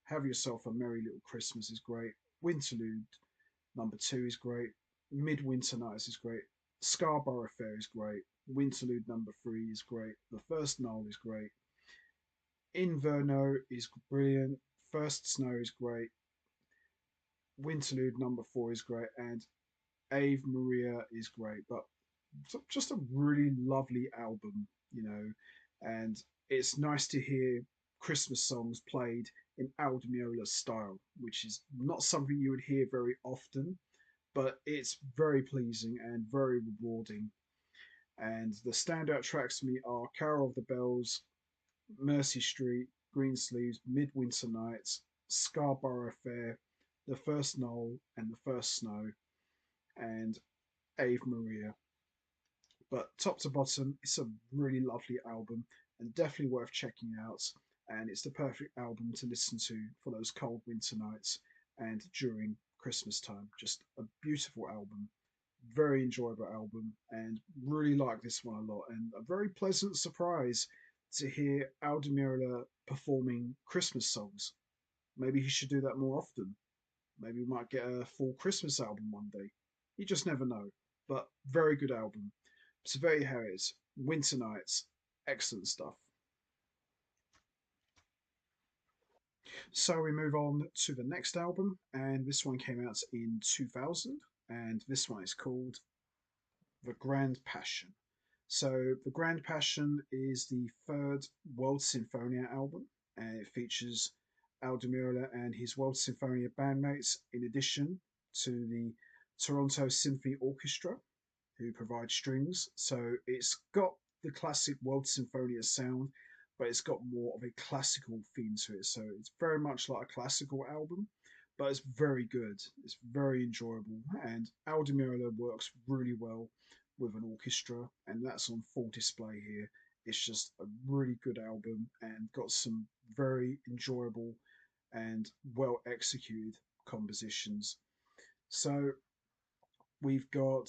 Have Yourself a Merry Little Christmas is great. Winterlude #2 is great. Midwinter Nights is great. Scarborough Fair is great. Winterlude #3 is great. The First Knoll is great. Inverno is brilliant. First Snow is great. Winterlude #4 is great. And Ave Maria is great. But just a really lovely album. And it's nice to hear Christmas songs played in Al Di Meola style, which is not something you would hear very often, but it's very pleasing and very rewarding. And the standout tracks to me are Carol of the Bells, Mercy Street, Greensleeves, Midwinter Nights, Scarborough Fair, The First Knoll, and The First Snow, and Ave Maria. But top to bottom, it's a really lovely album and definitely worth checking out. And it's the perfect album to listen to for those cold winter nights and during Christmas time. Just a beautiful album, very enjoyable album, and really like this one a lot. And a very pleasant surprise to hear Al Di Meola performing Christmas songs. Maybe he should do that more often. Maybe we might get a full Christmas album one day. You just never know. But very good album. So there you have it. Winter Nights. Excellent stuff. So we move on to the next album, and this one came out in 2000, and this one is called The Grand Passion. So The Grand Passion is the third World Sinfonia album, and it features Al Di Meola and his World Sinfonia bandmates, in addition to the Toronto Symphony Orchestra, who provide strings. So it's got the classic World Sinfonia sound, but it's got more of a classical theme to it. So it's very much like a classical album, but it's very good. It's very enjoyable, and Al Di Meola works really well with an orchestra, and that's on full display here. It's just a really good album and got some very enjoyable and well executed compositions. So we've got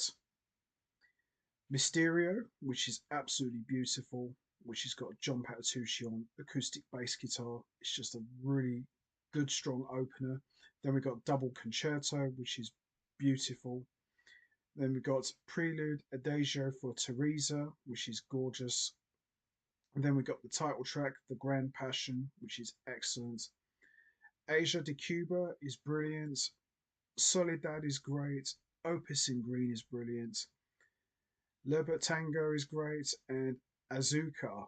Mysterio, which is absolutely beautiful, which has got John Patitucci on acoustic bass guitar. It's just a really good, strong opener. Then we've got Double Concerto, which is beautiful. Then we've got Prelude Adagio for Teresa, which is gorgeous. And then we've got the title track, The Grand Passion, which is excellent. Asia de Cuba is brilliant. Soledad is great. Opus in Green is brilliant. Libertango is great, and Azuka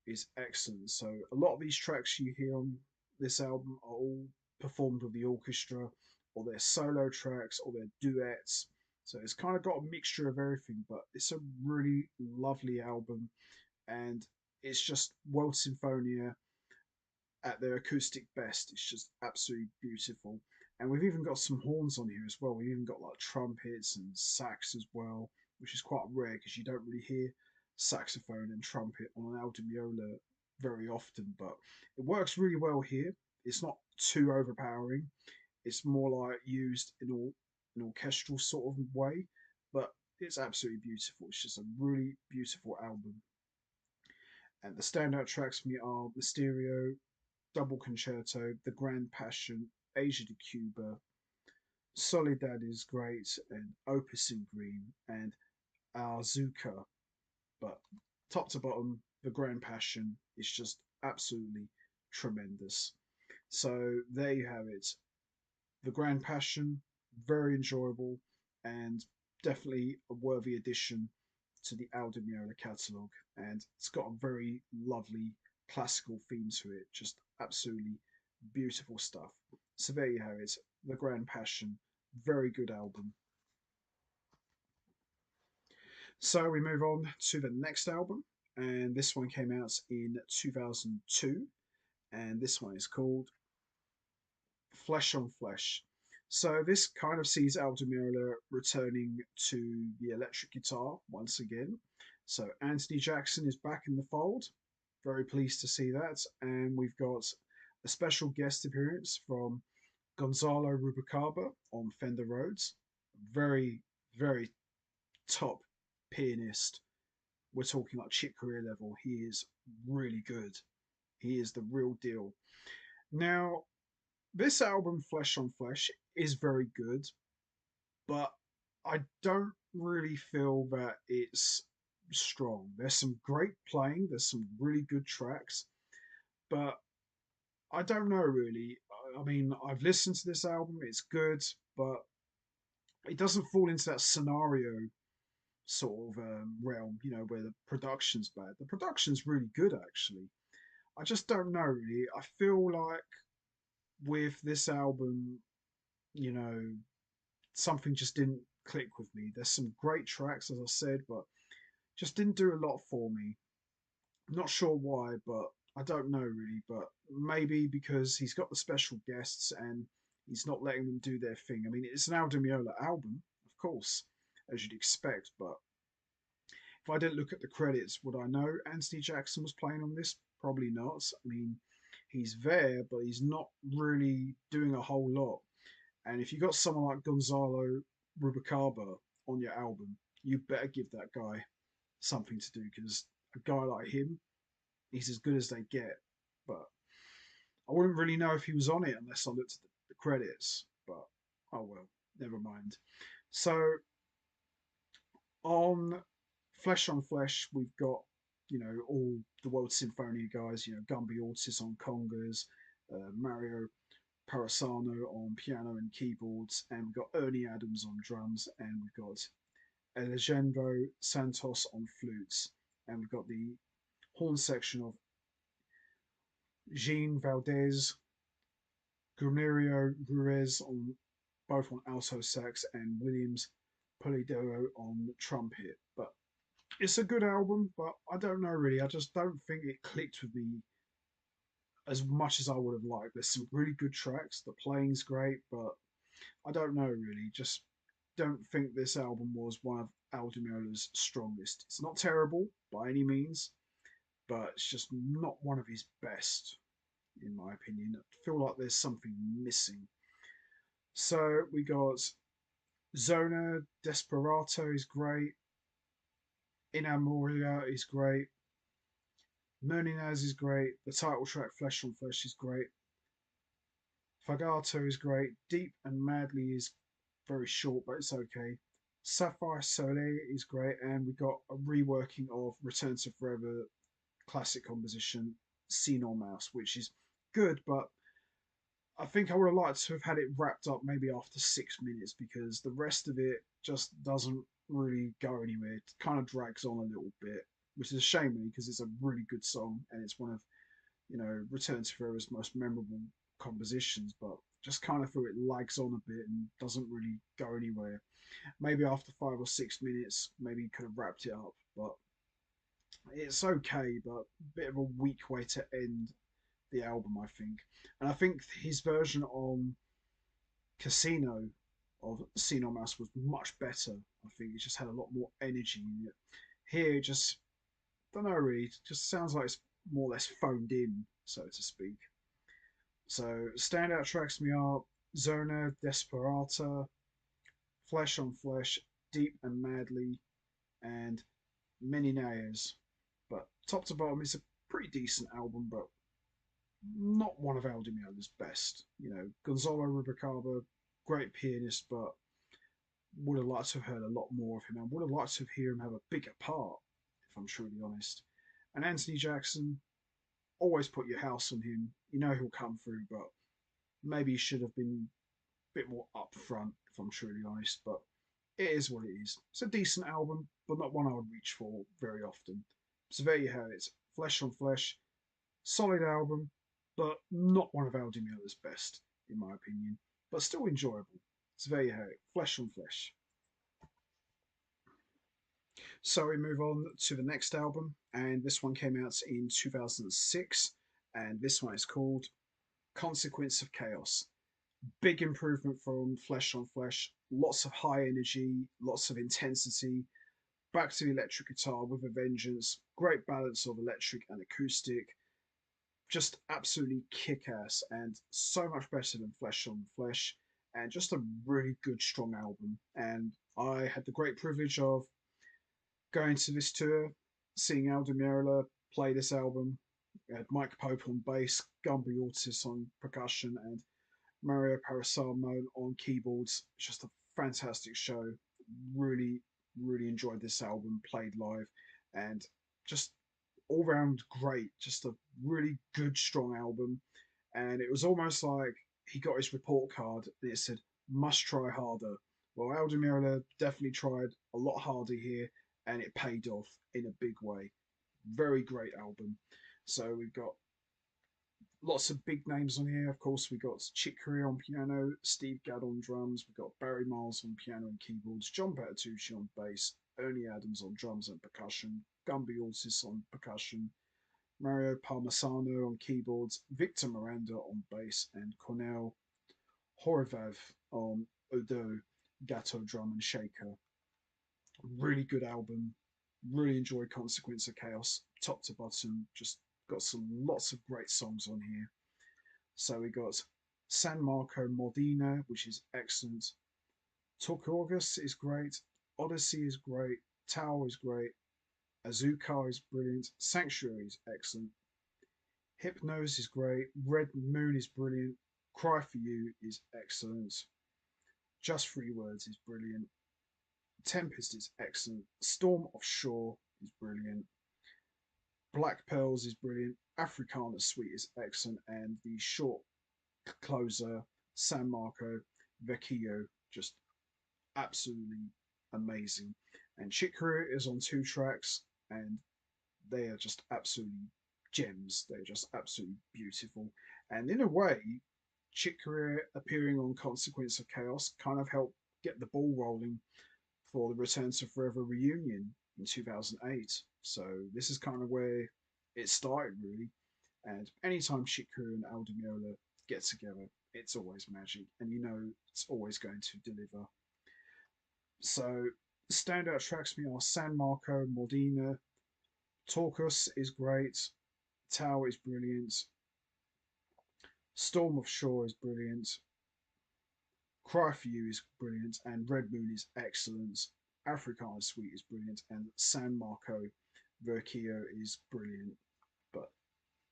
is excellent. So a lot of these tracks you hear on this album are all performed with the orchestra, or they're solo tracks, or they're duets. So it's kind of got a mixture of everything, but it's a really lovely album, and it's just World Sinfonia at their acoustic best. It's just absolutely beautiful. And we've even got some horns on here as well. We've even got like trumpets and sax as well, which is quite rare because you don't really hear saxophone and trumpet on an Meola very often. But it works really well here. It's not too overpowering. It's more like used in an orchestral sort of way, but it's absolutely beautiful. It's just a really beautiful album. And the standout tracks for me are Mysterio, Double Concerto, The Grand Passion, Asia de Cuba, Soledad is great, and Opus in Green, and Azuka. But top to bottom, The Grand Passion is just absolutely tremendous. So there you have it. The Grand Passion, very enjoyable and definitely a worthy addition to the Aldemiola catalogue. And it's got a very lovely classical theme to it, just absolutely beautiful stuff. So there you have it, The Grand Passion, very good album. So we move on to the next album, and this one came out in 2002, and this one is called Flesh on Flesh. So this kind of sees Aldemiola returning to the electric guitar once again. So Anthony Jackson is back in the fold. Very pleased to see that. And we've got a special guest appearance from Gonzalo Rubalcaba on Fender Rhodes. Very, very top pianist. We're talking like Chick Corea level. He is really good. He is the real deal. Now, this album, Flesh on Flesh, is very good, but I don't really feel that it's strong. There's some great playing, there's some really good tracks, but I don't know really. I mean, I've listened to this album, it's good, but it doesn't fall into that scenario sort of realm, where the production's bad. The production's really good, actually. I just don't know really. I feel like with this album, you know, something just didn't click with me. There's some great tracks, as I said, but just didn't do a lot for me. I'm not sure why, but I don't know really. But maybe because he's got the special guests and he's not letting them do their thing. I mean, it's an Aldemiola album, of course, as you'd expect. But if I didn't look at the credits, would I know Anthony Jackson was playing on this? Probably not. I mean, he's there, but he's not really doing a whole lot. And if you got someone like Gonzalo Rubalcaba on your album, you better give that guy something to do because a guy like him, he's as good as they get. But I wouldn't really know if he was on it unless I looked at the credits. But oh well, never mind. So on Flesh, we've got all the World Sinfonia guys. Gumby Ortiz on congas, Mario Parasano on piano and keyboards, and we've got Ernie Adams on drums, and we've got Alejandro Santos on flutes, and we've got the horn section of Jean Valdez, Guillermo Ruiz on both on alto sax, and Williams Polidoro on trumpet. But it's a good album, but I don't know really. I just don't think it clicked with me as much as I would have liked. There's some really good tracks. The playing's great, but I don't know really. Just don't think this album was one of Aldemiola's strongest. It's not terrible by any means, but it's just not one of his best, in my opinion. I feel like there's something missing. So we got Zona Desperado is great. Inamoria is great. Merninaz is great. The title track Flesh on Flesh is great. Fagato is great. Deep and Madly is very short, but it's okay. Sapphire Soleil is great, and we got a reworking of Return to Forever classic composition, Senor Mouse, which is good, but I think I would have liked to have had it wrapped up maybe after 6 minutes because the rest of it just doesn't really go anywhere. It kind of drags on a little bit. which is a shame really because it's a really good song and it's one of Return to Forever's most memorable compositions, but just kind of feel it lags on a bit and doesn't really go anywhere. Maybe after 5 or 6 minutes, maybe he could have wrapped it up, but it's okay, but a bit of a weak way to end the album, I think. And I think his version on Casino of Casino Mouse was much better. I think it just had a lot more energy in it. Here, it just don't know really. It just sounds like it's more or less phoned in, so to speak. So standout tracks me are Zona Desperata, Flesh on Flesh, Deep and Madly, and Many Nayers. But top to bottom, it's a pretty decent album, but not one of Aldi best. Gonzalo Rubalcaba, great pianist, but would have liked to have heard a lot more of him and would have liked to hear him have a bigger part, if I'm truly honest. And Anthony Jackson, always put your house on him. You know he'll come through, but maybe he should have been a bit more upfront, if I'm truly honest. But it is what it is. It's a decent album, but not one I would reach for very often. So there you have it. Flesh on Flesh, solid album, but not one of Aldi Miller's best, in my opinion. But still enjoyable. So there you have it. Flesh on Flesh. So we move on to the next album, and this one came out in 2006, and this one is called Consequence of Chaos. Big improvement from Flesh on Flesh. Lots of high energy, lots of intensity. Back to the electric guitar with a vengeance. Great balance of electric and acoustic. Just absolutely kick ass and so much better than Flesh on Flesh. And just a really good, strong album. And I had the great privilege of going to this tour, seeing Aldo Meola play this album. We had Mike Pope on bass, Gumby Ortiz on percussion, and Mario Parasamo on keyboards. It's just a fantastic show. Really, really enjoyed this album, played live, and just all round great. Just a really good, strong album. And it was almost like he got his report card and it said, must try harder. Well, Aldo Meola definitely tried a lot harder here and it paid off in a big way. Very great album. So we've got lots of big names on here. Of course, we got Chick Corea on piano, Steve Gadd on drums, we've got Barry Miles on piano and keyboards, John Patitucci on bass, Ernie Adams on drums and percussion, Gumby Ortiz on percussion, Mario Palmisano on keyboards, Victor Miranda on bass, and Cornel Horovav on Odo, Gato drum and shaker. Really good album. Really enjoyed Consequence of Chaos, top to bottom. Just got some lots of great songs on here. So we got San Marco Modena, which is excellent. Torcorgus is great. Odyssey is great. Tower is great. Azuka is brilliant. Sanctuary is excellent. Hypnose is great. Red Moon is brilliant. Cry for You is excellent. Just Three Words is brilliant. Tempest is excellent. Storm Offshore is brilliant. Black Pearls is brilliant. Africana Suite is excellent. And the short closer, San Marco Vecchio, just absolutely amazing. And Chick Corea is on 2 tracks, and they are just absolutely gems. They're just absolutely beautiful. And in a way, Chick Corea appearing on Consequence of Chaos kind of helped get the ball rolling for the Return to Forever reunion in 2008. So this is kind of where it started, really. And anytime Chick Corea and Aldo Meola get together, it's always magic, and it's always going to deliver. So standout tracks for me are San Marco, Modena, Torcus is great, Tau is brilliant, Storm of Shore is brilliant, Cry for You is brilliant, and Red Moon is excellent. Africana Suite is brilliant, and San Marco Verkio is brilliant. But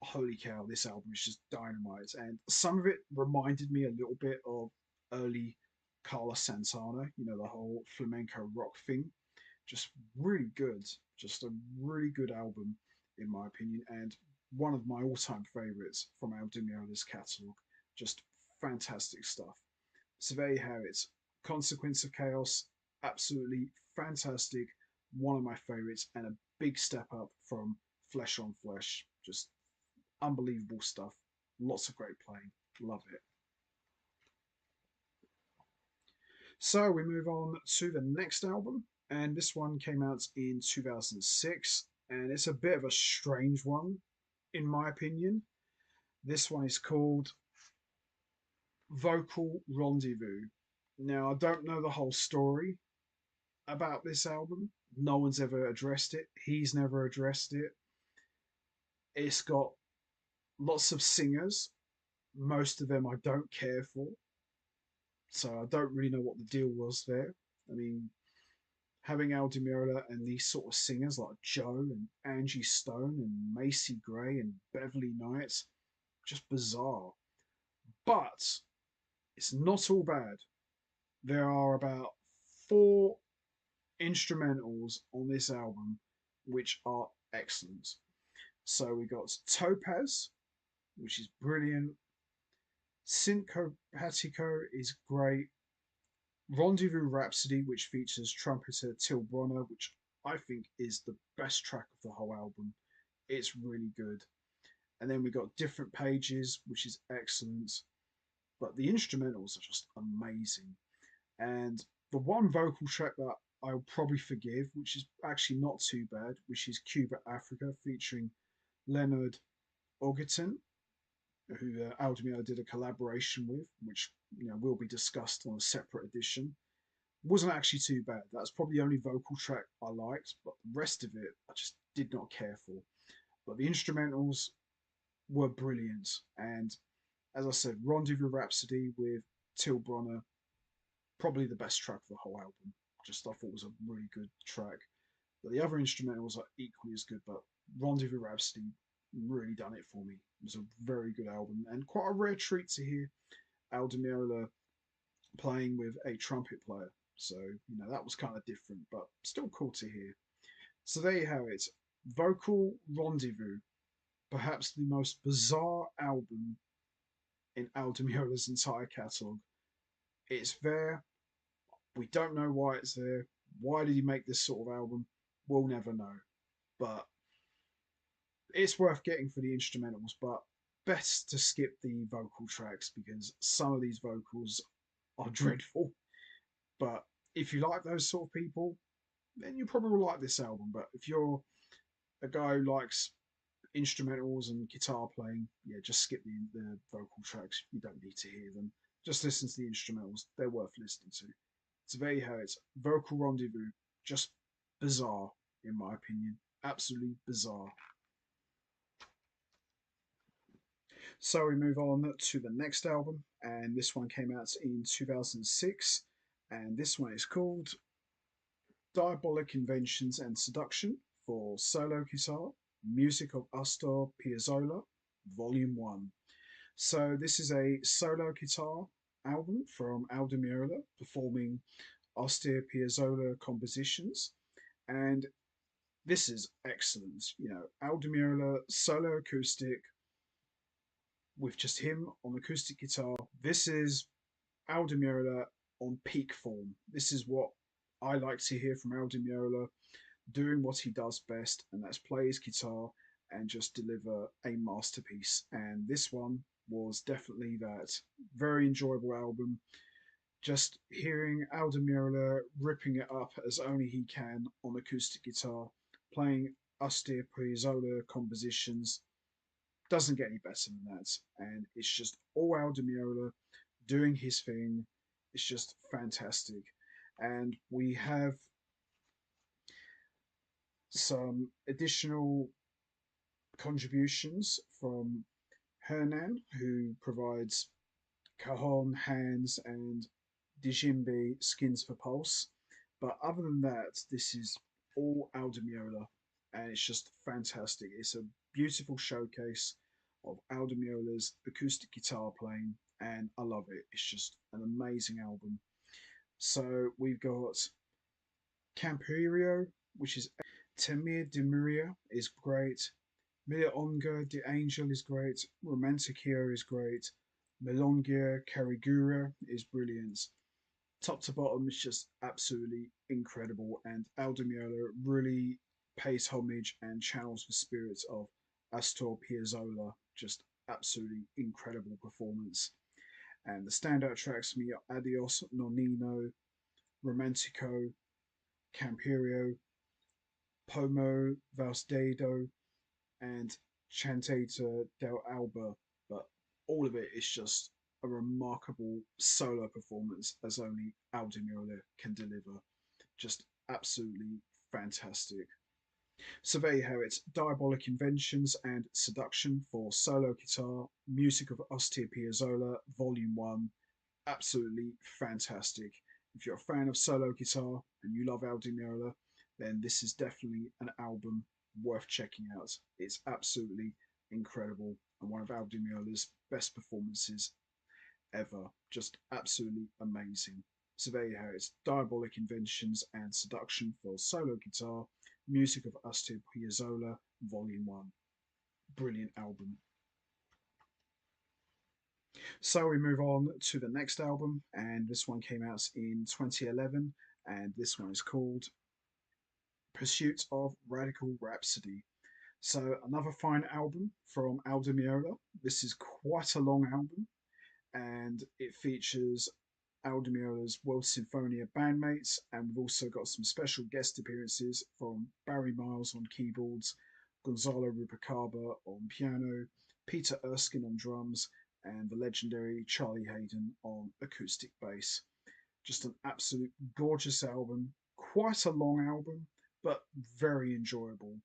holy cow, this album is just dynamite. And some of it reminded me a little bit of early Carlos Santana, the whole flamenco rock thing. Just really good. Just a really good album, in my opinion, and one of my all time favorites from Al Di Meola's catalogue. Just fantastic stuff. So there you have it. Consequence of Chaos, absolutely fantastic. One of my favorites, and a big step up from Flesh on Flesh. Just unbelievable stuff. Lots of great playing. Love it. So we move on to the next album, and this one came out in 2006, and it's a bit of a strange one, in my opinion. This one is called Vocal Rendezvous. Now, I don't know the whole story about this album. No one's ever addressed it. He's never addressed it. It's got lots of singers. Most of them I don't care for. So I don't really know what the deal was there. I mean, having Al Di Meola and these sort of singers like Joe and Angie Stone and Macy Gray and Beverly Knight, just bizarre. But it's not all bad. There are about four instrumentals on this album which are excellent. So we got Topaz, which is brilliant. Sympathico is great. Rendezvous Rhapsody, which features trumpeter Till Bronner, which I think is the best track of the whole album. It's really good. And then we got Different Pages, which is excellent. But the instrumentals are just amazing. And the one vocal track that I'll probably forgive, which is actually not too bad, which is Cuba Africa, featuring Leonard Ogerton, who Al Di Meola did a collaboration with, which will be discussed on a separate edition. Wasn't actually too bad. That's probably the only vocal track I liked, but the rest of it I just did not care for. But the instrumentals were brilliant, and as I said, Rendezvous Rhapsody with Till Bronner, probably the best track of the whole album. Just I thought it was a really good track. But the other instrumentals are equally as good, but Rendezvous Rhapsody really done it for me. It was a very good album and quite a rare treat to hear Al Di Meola playing with a trumpet player. So, that was kind of different, but still cool to hear. So there you have it. Vocal Rendezvous, perhaps the most bizarre album in Al Di Meola's entire catalogue. It's there. We don't know why it's there. Why did he make this sort of album? We'll never know. But it's worth getting for the instrumentals, but best to skip the vocal tracks because some of these vocals are dreadful. But if you like those sort of people, then you probably will like this album. But if you're a guy who likes instrumentals and guitar playing, yeah, just skip the vocal tracks. You don't need to hear them. Just listen to the instrumentals. They're worth listening to. So there you have it. Vocal Rendezvous. Just bizarre, in my opinion. Absolutely bizarre. So we move on to the next album, and this one came out in 2006, and this one is called Diabolic Inventions and Seduction for Solo Guitar, Music of Astor Piazzolla, Volume 1. So this is a solo guitar album from Al Di Meola performing Astor Piazzolla compositions, and this is excellent. Al Di Meola solo acoustic with just him on acoustic guitar. This is Al Di Meola on peak form. This is what I like to hear from Al Di Meola, doing what he does best, and that's play his guitar and just deliver a masterpiece. And this one was definitely that. Very enjoyable album. Just hearing Al Di Meola ripping it up as only he can on acoustic guitar, playing Astor Piazzolla compositions, doesn't get any better than that. And it's just all Al Di Meola doing his thing. It's just fantastic. And we have some additional contributions from Hernan, who provides cajon, hands, and djembe skins for pulse. But other than that, this is all Al Di Meola, and it's just fantastic. It's a beautiful showcase of Al Di Meola's acoustic guitar playing, and I love it. It's just an amazing album. So we've got Camperio, which is Temir de Muria is great. Milonga de Angel is great. Romanticio is great. Melongia Carigura is brilliant. Top to bottom is just absolutely incredible. And Al Di Meola really pays homage and channels the spirits of Astor Piazzolla. Just absolutely incredible performance. And the standout tracks for me are Adios Nonino, Romantico, Camperio, Pomo Valsdedo, and Chantator del Alba. But all of it is just a remarkable solo performance as only Al Di Meola can deliver. Just absolutely fantastic. So there you have it, Diabolic Inventions and Seduction for solo guitar, music of Astor Piazzolla, Volume 1. Absolutely fantastic. If you're a fan of solo guitar and you love Al Di Meola, then this is definitely an album worth checking out. It's absolutely incredible and one of Al Di Meola's best performances ever. Just absolutely amazing. So there you have it. Diabolic Inventions and Seduction for solo guitar, music of Astor Piazzolla, Volume 1. Brilliant album. So we move on to the next album, and this one came out in 2011, and this one is called Pursuit of Radical Rhapsody. So another fine album from Al Di Meola. This is quite a long album, and it features Al Di Meola's World Sinfonia bandmates, and we've also got some special guest appearances from Barry Miles on keyboards, Gonzalo Rubalcaba on piano, Peter Erskine on drums, and the legendary Charlie Hayden on acoustic bass. Just an absolute gorgeous album, quite a long album, but very enjoyable.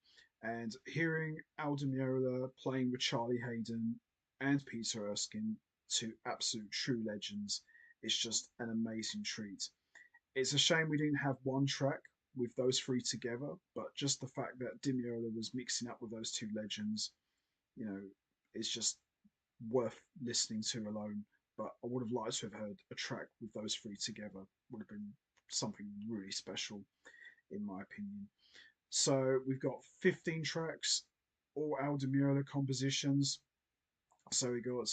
And hearing Al Di Meola playing with Charlie Hayden and Peter Erskine, two absolute true legends, is just an amazing treat. It's a shame we didn't have one track with those three together, but just the fact that Di Meola was mixing up with those two legends, you know, it's just worth listening to alone. But I would have liked to have heard a track with those three together. Would have been something really special, in my opinion. So we've got 15 tracks, all Al Di Meola compositions. So we got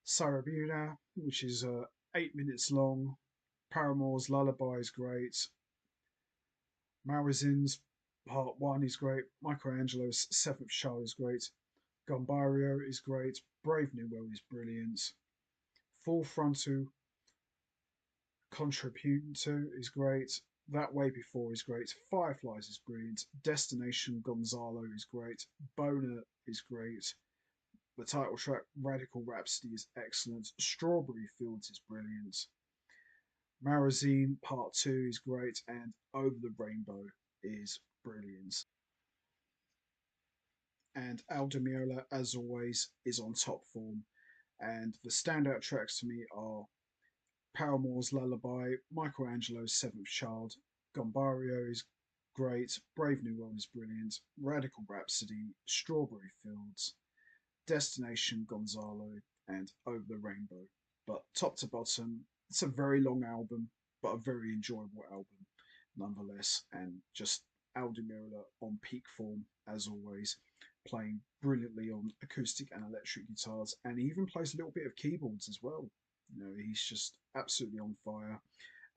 Sarabuna, which is 8 minutes long. Paramore's Lullaby is great. Marazin's Part 1 is great. Michelangelo's Seventh Child is great. Gombario is great. Brave New World is brilliant. Full Frontal Contrapunto is great. That Way Before is great. Fireflies is brilliant. Destination Gonzalo is great. Boner is great. The title track Radical Rhapsody is excellent. Strawberry Fields is brilliant. Marazine Part 2 is great. And Over the Rainbow is brilliant. And Al Di Meola, as always, is on top form. And the standout tracks to me are Paramore's Lullaby, Michelangelo's Seventh Child, Gombario is great, Brave New World is brilliant, Radical Rhapsody, Strawberry Fields, Destination Gonzalo, and Over the Rainbow. But top to bottom, it's a very long album, but a very enjoyable album nonetheless. And just Al Di Meola on peak form as always, playing brilliantly on acoustic and electric guitars, and he even plays a little bit of keyboards as well. You know, he's just absolutely on fire,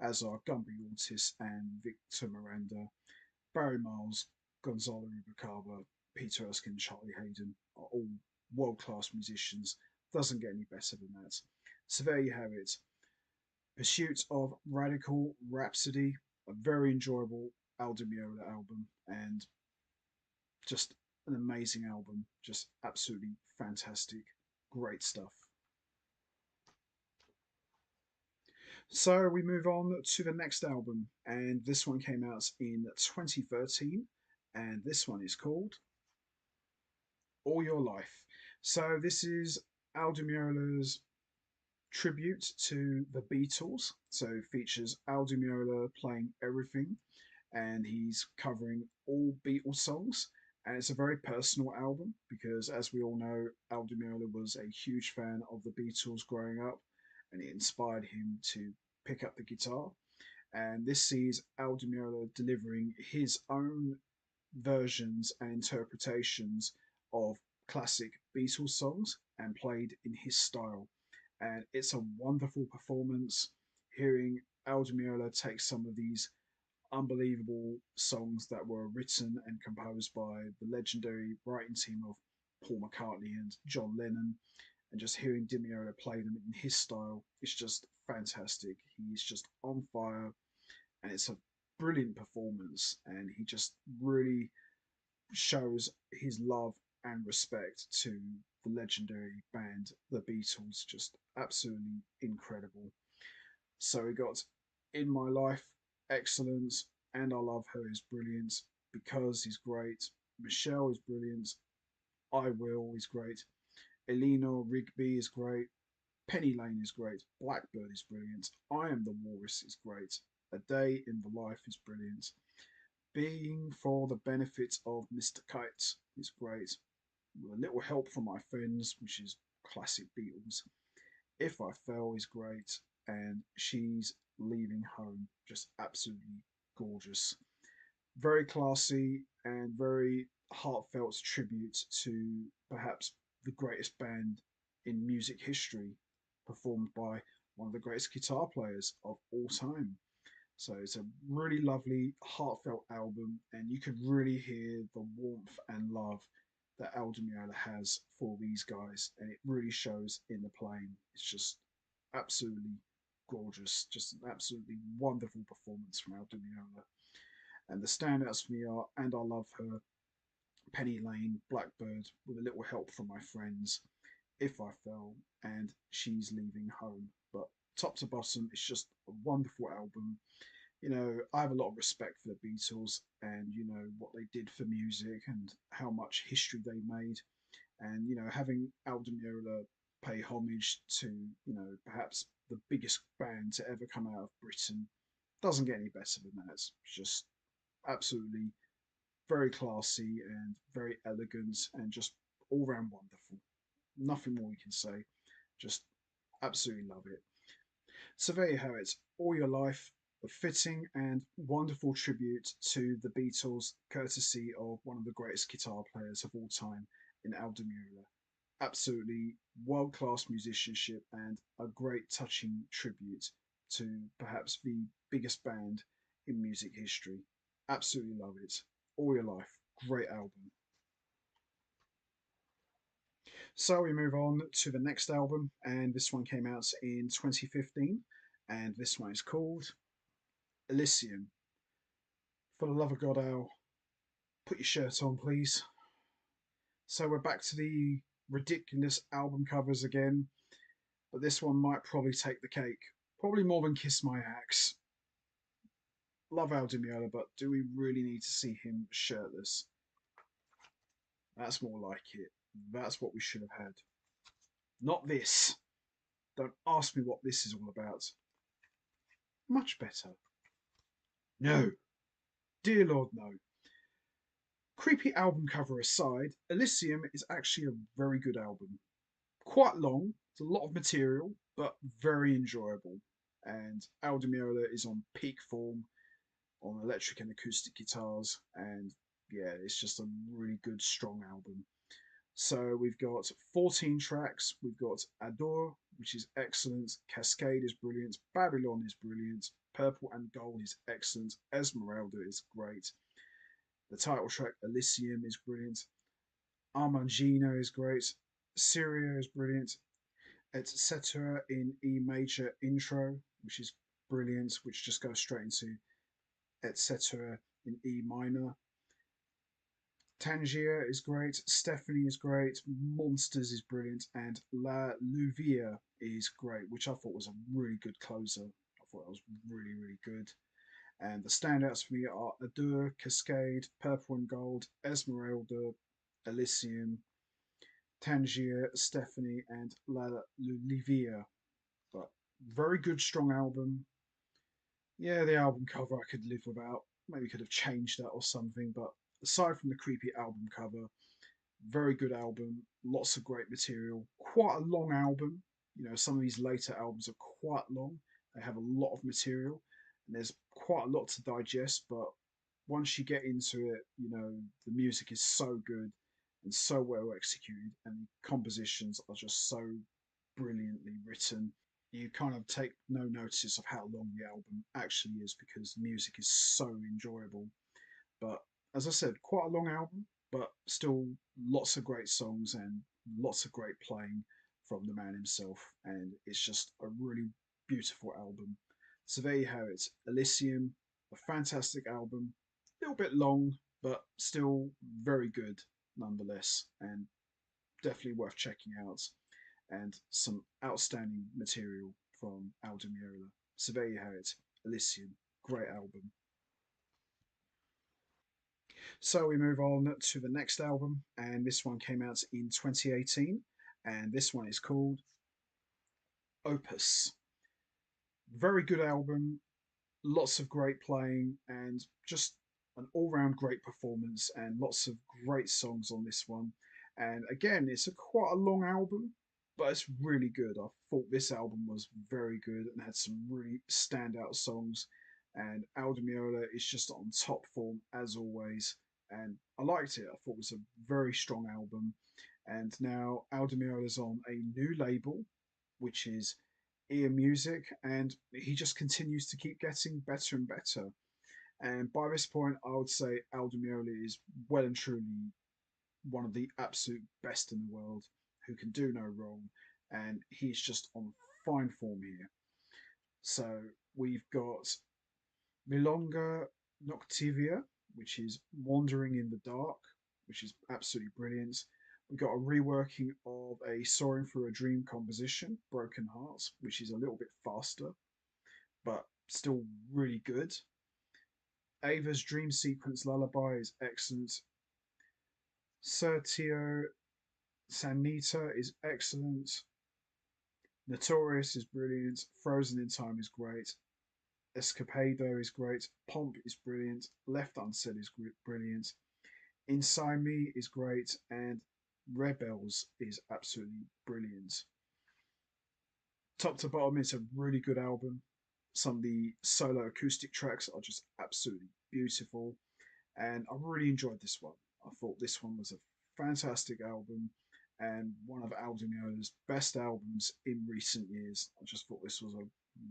as are Gumby Ortiz and Victor Miranda. Barry Miles, Gonzalo Rubalcaba, Peter Erskine, Charlie Hayden are all world class musicians. Doesn't get any better than that. So there you have it. Pursuit of Radical Rhapsody, a very enjoyable Al Di Meola album, and just an amazing album. Just absolutely fantastic. Great stuff. So we move on to the next album, and this one came out in 2013, and this one is called All Your Life. So this is Al Di Meola's tribute to the Beatles. So it features Al Di Meola playing everything, and he's covering all Beatles songs. And it's a very personal album because, as we all know, Al Di Meola was a huge fan of the Beatles growing up, and it inspired him to pick up the guitar. And this sees Al Di Meola delivering his own versions and interpretations of classic Beatles songs and played in his style. And it's a wonderful performance. Hearing Al Di Meola take some of these unbelievable songs that were written and composed by the legendary writing team of Paul McCartney and John Lennon, and just hearing Di Meola play them in his style is just fantastic. He's just on fire, and it's a brilliant performance, and he just really shows his love and respect to the legendary band, the Beatles. Just absolutely incredible. So we got In My Life, excellent, and I Love Her is brilliant, Because he's great, Michelle is brilliant, I Will is great, Eleanor Rigby is great, Penny Lane is great, Blackbird is brilliant, I Am the Walrus is great, A Day in the Life is brilliant, Being for the Benefit of Mr. Kite is great, With a Little Help from My Friends, which is classic Beatles, If I Fell is great, and She's Leaving Home, just absolutely gorgeous. Very classy and very heartfelt tribute to perhaps the greatest band in music history, performed by one of the greatest guitar players of all time. So it's a really lovely, heartfelt album, and you can really hear the warmth and love that Al Di Meola has for these guys, and it really shows in the playing. It's just absolutely gorgeous, just an absolutely wonderful performance from Al Di Meola. And the standouts for me are And I Love Her, Penny Lane, Blackbird, With a Little Help from My Friends, If I Fell, and She's Leaving Home. But top to bottom, it's just a wonderful album. I have a lot of respect for the Beatles and, what they did for music and how much history they made. And, having Al Di Meola pay homage to, perhaps the biggest band to ever come out of Britain doesn't get any better than that. It's just absolutely very classy and very elegant and just all round wonderful. Nothing more you can say. Just absolutely love it. So there you have it. All Your Life, a fitting and wonderful tribute to the Beatles, courtesy of one of the greatest guitar players of all time in Al Di Meola. Absolutely world-class musicianship and a great touching tribute to perhaps the biggest band in music history. Absolutely love it. All Your Life, great album. So we move on to the next album, and this one came out in 2015, and this one is called Elysium. For the love of God, Al, put your shirt on, please. So we're back to the ridiculous album covers again, but this one might probably take the cake. Probably more than Kiss My Axe. Love Al Di Meola, but do we really need to see him shirtless? That's more like it. That's what we should have had. Not this. Don't ask me what this is all about. Much better. No. Dear Lord, no. Creepy album cover aside, Elysium is actually a very good album. Quite long, it's a lot of material, but very enjoyable. And Al Di Meola is on peak form on electric and acoustic guitars, and yeah, it's just a really good, strong album. So we've got 14 tracks. We've got Adore, which is excellent. Cascade is brilliant. Babylon is brilliant. Purple and Gold is excellent. Esmeralda is great. The title track Elysium is brilliant. Armangino is great. Syria is brilliant. Etc. in E major intro, which is brilliant, which just goes straight into Etc. in E minor. Tangier is great, Stephanie is great, Monsters is brilliant, and La Louvière is great, which I thought was a really good closer. I thought it was really, really good. And the standouts for me are Adore, Cascade, Purple and Gold, Esmeralda, Elysium, Tangier, Stephanie, and La Louvière. But very good, strong album. Yeah, the album cover I could live without. Maybe could have changed that or something, but aside from the creepy album cover, very good album, lots of great material, quite a long album. Some of these later albums are quite long. They have a lot of material, and there's quite a lot to digest. But once you get into it, the music is so good and so well executed, and the compositions are just so brilliantly written. you kind of take no notice of how long the album actually is because the music is so enjoyable. But as I said, quite a long album, but still lots of great songs and lots of great playing from the man himself. And it's just a really beautiful album. So there you have it, Elysium, a fantastic album, a little bit long, but still very good nonetheless, and definitely worth checking out. And some outstanding material from Aldo Meola. So there you have it, Elysium, great album. So we move on to the next album, and this one came out in 2018, and this one is called Opus. Very good album, lots of great playing, and just an all round great performance, and lots of great songs on this one. And again, it's a quite a long album, but it's really good. I thought this album was very good and had some really standout songs. And Aldo Meola is just on top form as always. And I liked it. I thought it was a very strong album. And now Aldo Meola is on a new label, which is Ear Music, and he just continues to keep getting better and better. And by this point, I would say Aldo Meola is well and truly one of the absolute best in the world who can do no wrong, and he's just on fine form here. So we've got Milonga Noctivia, which is Wandering in the Dark, which is absolutely brilliant. We've got a reworking of a Soaring Through a Dream composition, Broken Hearts, which is a little bit faster, but still really good. Ava's Dream Sequence Lullaby is excellent. Sertio Sanita is excellent. Notorious is brilliant. Frozen in Time is great. Escapado is great. Pomp is brilliant. Left Unsaid is brilliant. Inside Me is great. And Rebels is absolutely brilliant. Top to bottom, it's a really good album. Some of the solo acoustic tracks are just absolutely beautiful. And I really enjoyed this one. I thought this one was a fantastic album and one of Aldo Meola's best albums in recent years. I just thought this was a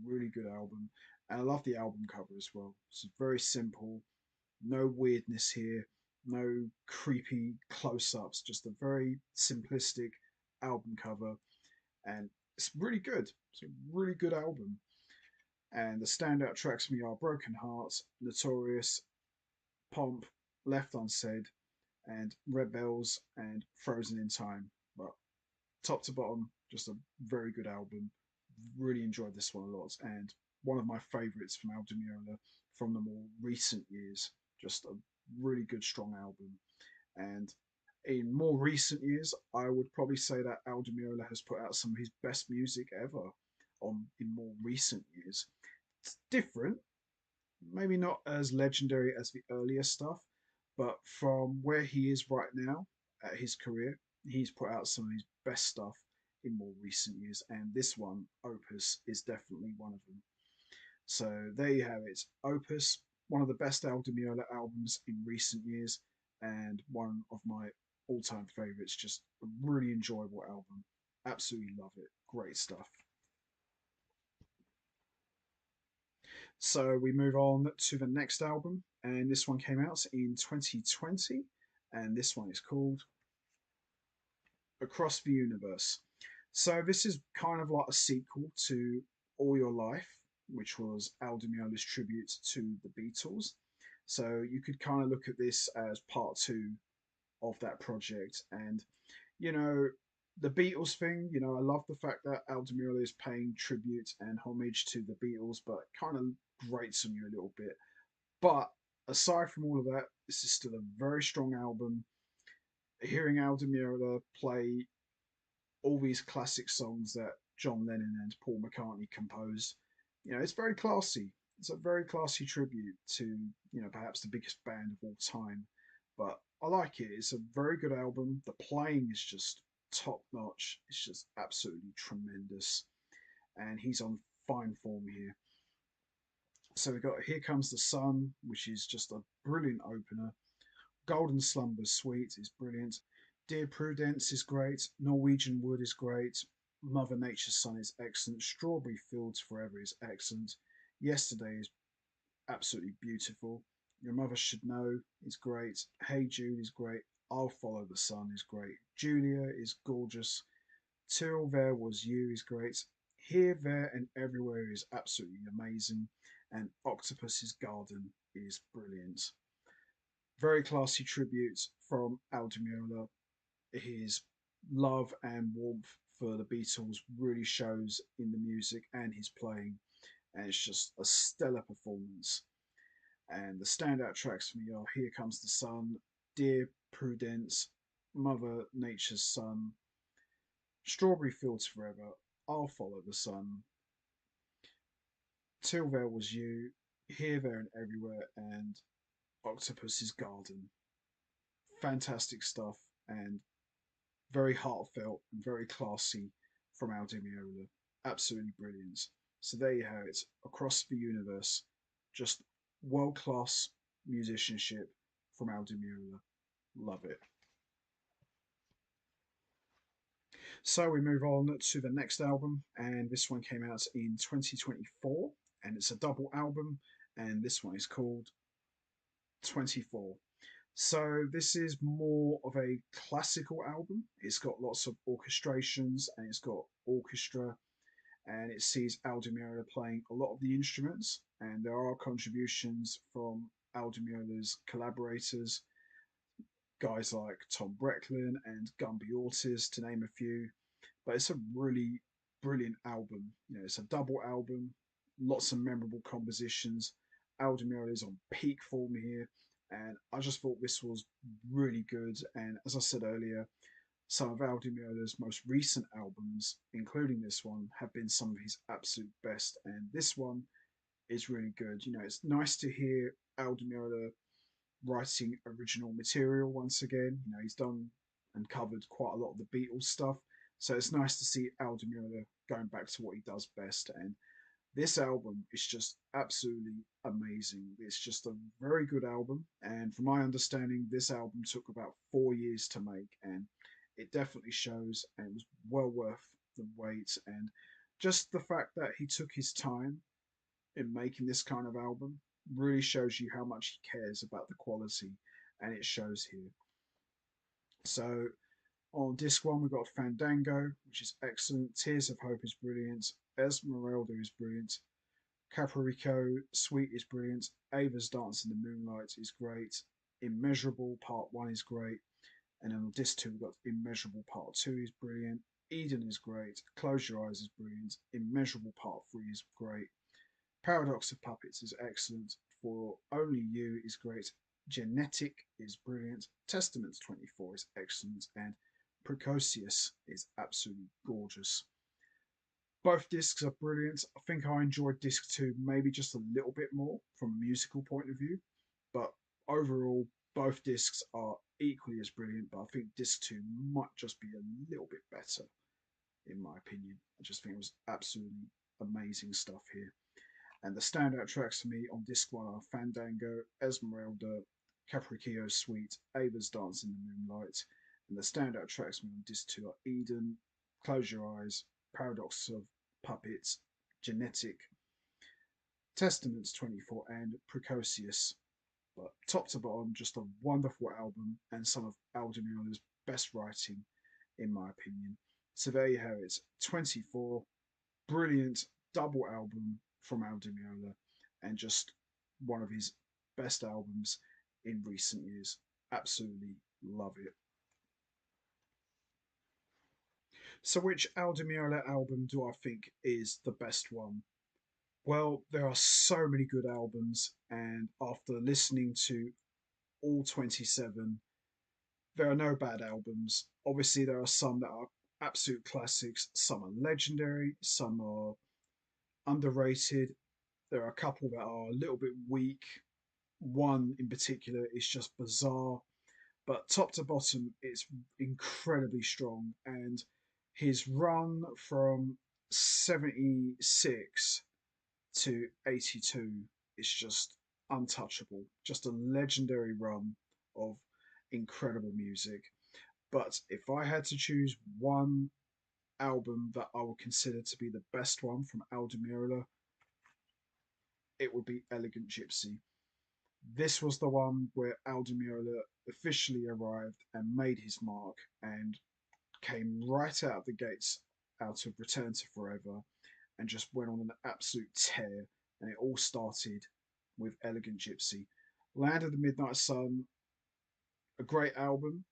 really good album, and I love the album cover as well. It's very simple, no weirdness here, no creepy close-ups, just a very simplistic album cover, and it's really good. It's a really good album. And the standout tracks for me are Broken Hearts, Notorious, Pomp, Left Unsaid, and Rebels and Frozen in Time. But top to bottom, just a very good album. Really enjoyed this one a lot, and one of my favourites from Aldo Meola from the more recent years. Just a really good, strong album. And in more recent years, I would probably say that Aldo Meola has put out some of his best music ever on in more recent years. It's different, maybe not as legendary as the earlier stuff, but from where he is right now at his career, he's put out some of his best stuff in more recent years, and this one, Opus, is definitely one of them. So there you have it, Opus, one of the best Aldo Meola albums in recent years, and one of my all-time favorites. Just a really enjoyable album. Absolutely love it. Great stuff. So we move on to the next album, and this one came out in 2020, and this one is called Across the Universe. So this is kind of like a sequel to All Your Life, which was Aldo Meola's tribute to the Beatles. So you could kind of look at this as part two of that project. And, you know, the Beatles thing, I love the fact that Aldo Meola is paying tribute and homage to the Beatles, but it kind of grates on you a little bit. But aside from all of that, this is still a very strong album. Hearing Aldo Meola play all these classic songs that John Lennon and Paul McCartney composed, it's very classy. It's a very classy tribute to, perhaps the biggest band of all time. But I like it. It's a very good album. The playing is just top notch. It's just absolutely tremendous. And he's on fine form here. So we've got Here Comes the Sun, which is just a brilliant opener. Golden Slumber Suite is brilliant. Dear Prudence is great. Norwegian Wood is great. Mother Nature's Son is excellent. Strawberry Fields Forever is excellent. Yesterday is absolutely beautiful. Your Mother Should Know is great. Hey Jude is great. I'll Follow the Sun is great. Julia is gorgeous. Till There Was You is great. Here, There, and Everywhere is absolutely amazing. And Octopus's Garden is brilliant. Very classy tribute from Al Di Meola. His love and warmth for the Beatles really shows in the music and his playing, and it's just a stellar performance. And the standout tracks for me are Here Comes the Sun, Dear Prudence, Mother Nature's Son, Strawberry Fields Forever, I'll Follow the Sun, Till There Was You, Here, There, and Everywhere, and Octopus's Garden. Fantastic stuff and very heartfelt and very classy from Al Di Meola. Absolutely brilliant. So there you have it. Across the universe, just world class musicianship from Al Di Meola. Love it. So we move on to the next album, and this one came out in 2024, and it's a double album, and this one is called 24. So this is more of a classical album. It's got lots of orchestrations and it's got orchestra, and it sees Al Di Meola playing a lot of the instruments, and there are contributions from Al Di Meola's collaborators, guys like Tom Brecklin and Gumby Ortiz, to name a few. But it's a really brilliant album. You know, it's a double album, lots of memorable compositions. Al Di Meola is on peak form here, and I just thought this was really good. And as I said earlier, some of Al Di Meola's most recent albums, including this one, have been some of his absolute best. And this one is really good. You know, it's nice to hear Al Di Meola writing original material once again. You know, he's done and covered quite a lot of the Beatles stuff. So it's nice to see Al Di Meola going back to what he does best. And this album is just absolutely amazing. It's just a very good album. And from my understanding, this album took about 4 years to make. And it definitely shows, and it was well worth the wait. And just the fact that he took his time in making this kind of album really shows you how much he cares about the quality, and it shows here. So on disc one, we've got Fandango, which is excellent. Tears of Hope is brilliant. Esmeralda is brilliant. Caparico Sweet is brilliant. Ava's Dance in the Moonlight is great. Immeasurable Part 1 is great. And then on disc 2, we've got Immeasurable Part 2 is brilliant. Eden is great. Close Your Eyes is brilliant. Immeasurable Part 3 is great. Paradox of Puppets is excellent. For Only You is great. Genetic is brilliant. Testaments 24 is excellent. And Precocious is absolutely gorgeous. Both discs are brilliant. I think I enjoyed disc 2 maybe just a little bit more from a musical point of view. But overall, both discs are equally as brilliant. But I think disc 2 might just be a little bit better, in my opinion. I just think it was absolutely amazing stuff here. And the standout tracks for me on disc one are Fandango, Esmeralda, Capriccio Suite, Ava's Dance in the Moonlight. And the standout tracks for me on disc two are Eden, Close Your Eyes, Paradox of Puppets, Genetic, Testaments 24, and Precocious. But top to bottom, just a wonderful album and some of Al Di Meola's best writing, in my opinion. So there you have it, 24, brilliant double album from Al Di Meola, and just one of his best albums in recent years. Absolutely love it. So, which Al Di Meola album do I think is the best one? Well, there are so many good albums, and after listening to all 27, there are no bad albums. Obviously, there are some that are absolute classics, some are legendary, some are underrated. There are a couple that are a little bit weak. One in particular is just bizarre, but top to bottom, it's incredibly strong. And his run from 76 to 82 is just untouchable. Just a legendary run of incredible music. But if I had to choose one album that I would consider to be the best one from Aldo Meola, it would be Elegant Gypsy. This was the one where Aldo Meola officially arrived and made his mark and came right out of the gates out of Return to Forever and just went on an absolute tear. And it all started with Elegant Gypsy. Land of the Midnight Sun, a great album.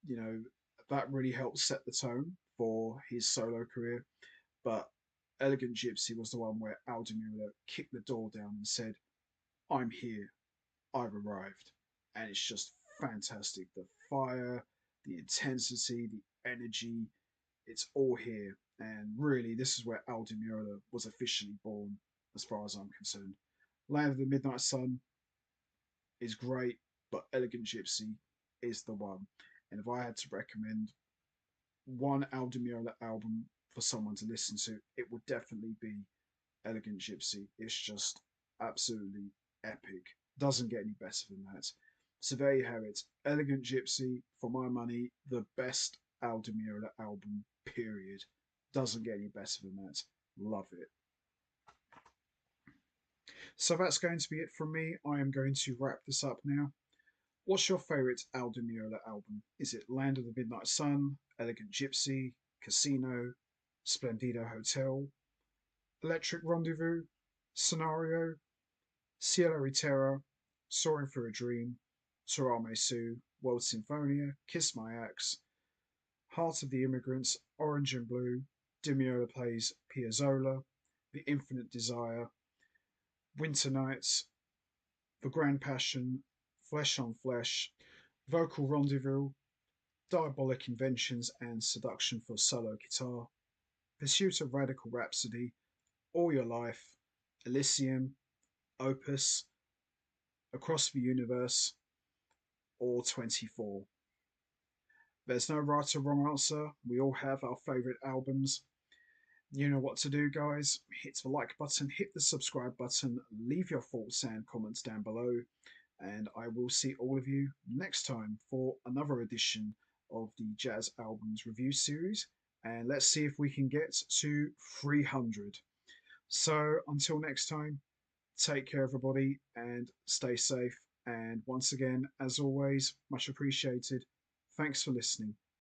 You know, that really helped set the tone for his solo career. But Elegant Gypsy was the one where Aldo Meola kicked the door down and said, I'm here, I've arrived. And it's just fantastic. The fire, the intensity, the energy, it's all here. And really, this is where Aldo Meola was officially born, as far as I'm concerned. Land of the Midnight Sun is great, but Elegant Gypsy is the one. And if I had to recommend one Aldo Meola album for someone to listen to, it would definitely be Elegant Gypsy. It's just absolutely epic. Doesn't get any better than that. So there you have it. Elegant Gypsy, for my money, the best Aldo Meola album, period. Doesn't get any better than that. Love it. So that's going to be it from me. I am going to wrap this up now. What's your favourite Aldo Meola album? Is it Land of the Midnight Sun, Elegant Gypsy, Casino, Splendido Hotel, Electric Rendezvous, Scenario, Cielo y Terra, Soaring Through a Dream, Torame Su, World Sinfonia, Kiss My Axe, Heart of the Immigrants, Orange and Blue, Dimiola Plays Piazzolla, The Infinite Desire, Winter Nights, The Grand Passion, Flesh on Flesh, Vocal Rendezvous, Diabolic Inventions and Seduction for Solo Guitar, Pursuit of Radical Rhapsody, All Your Life, Elysium, Opus, Across the Universe, or 24. There's no right or wrong answer. We all have our favourite albums. You know what to do, guys. Hit the like button, hit the subscribe button, leave your thoughts and comments down below, and I will see all of you next time for another edition of the Jazz Albums Review Series. And let's see if we can get to 300. So until next time, take care, everybody, and stay safe. And once again, as always, much appreciated. Thanks for listening.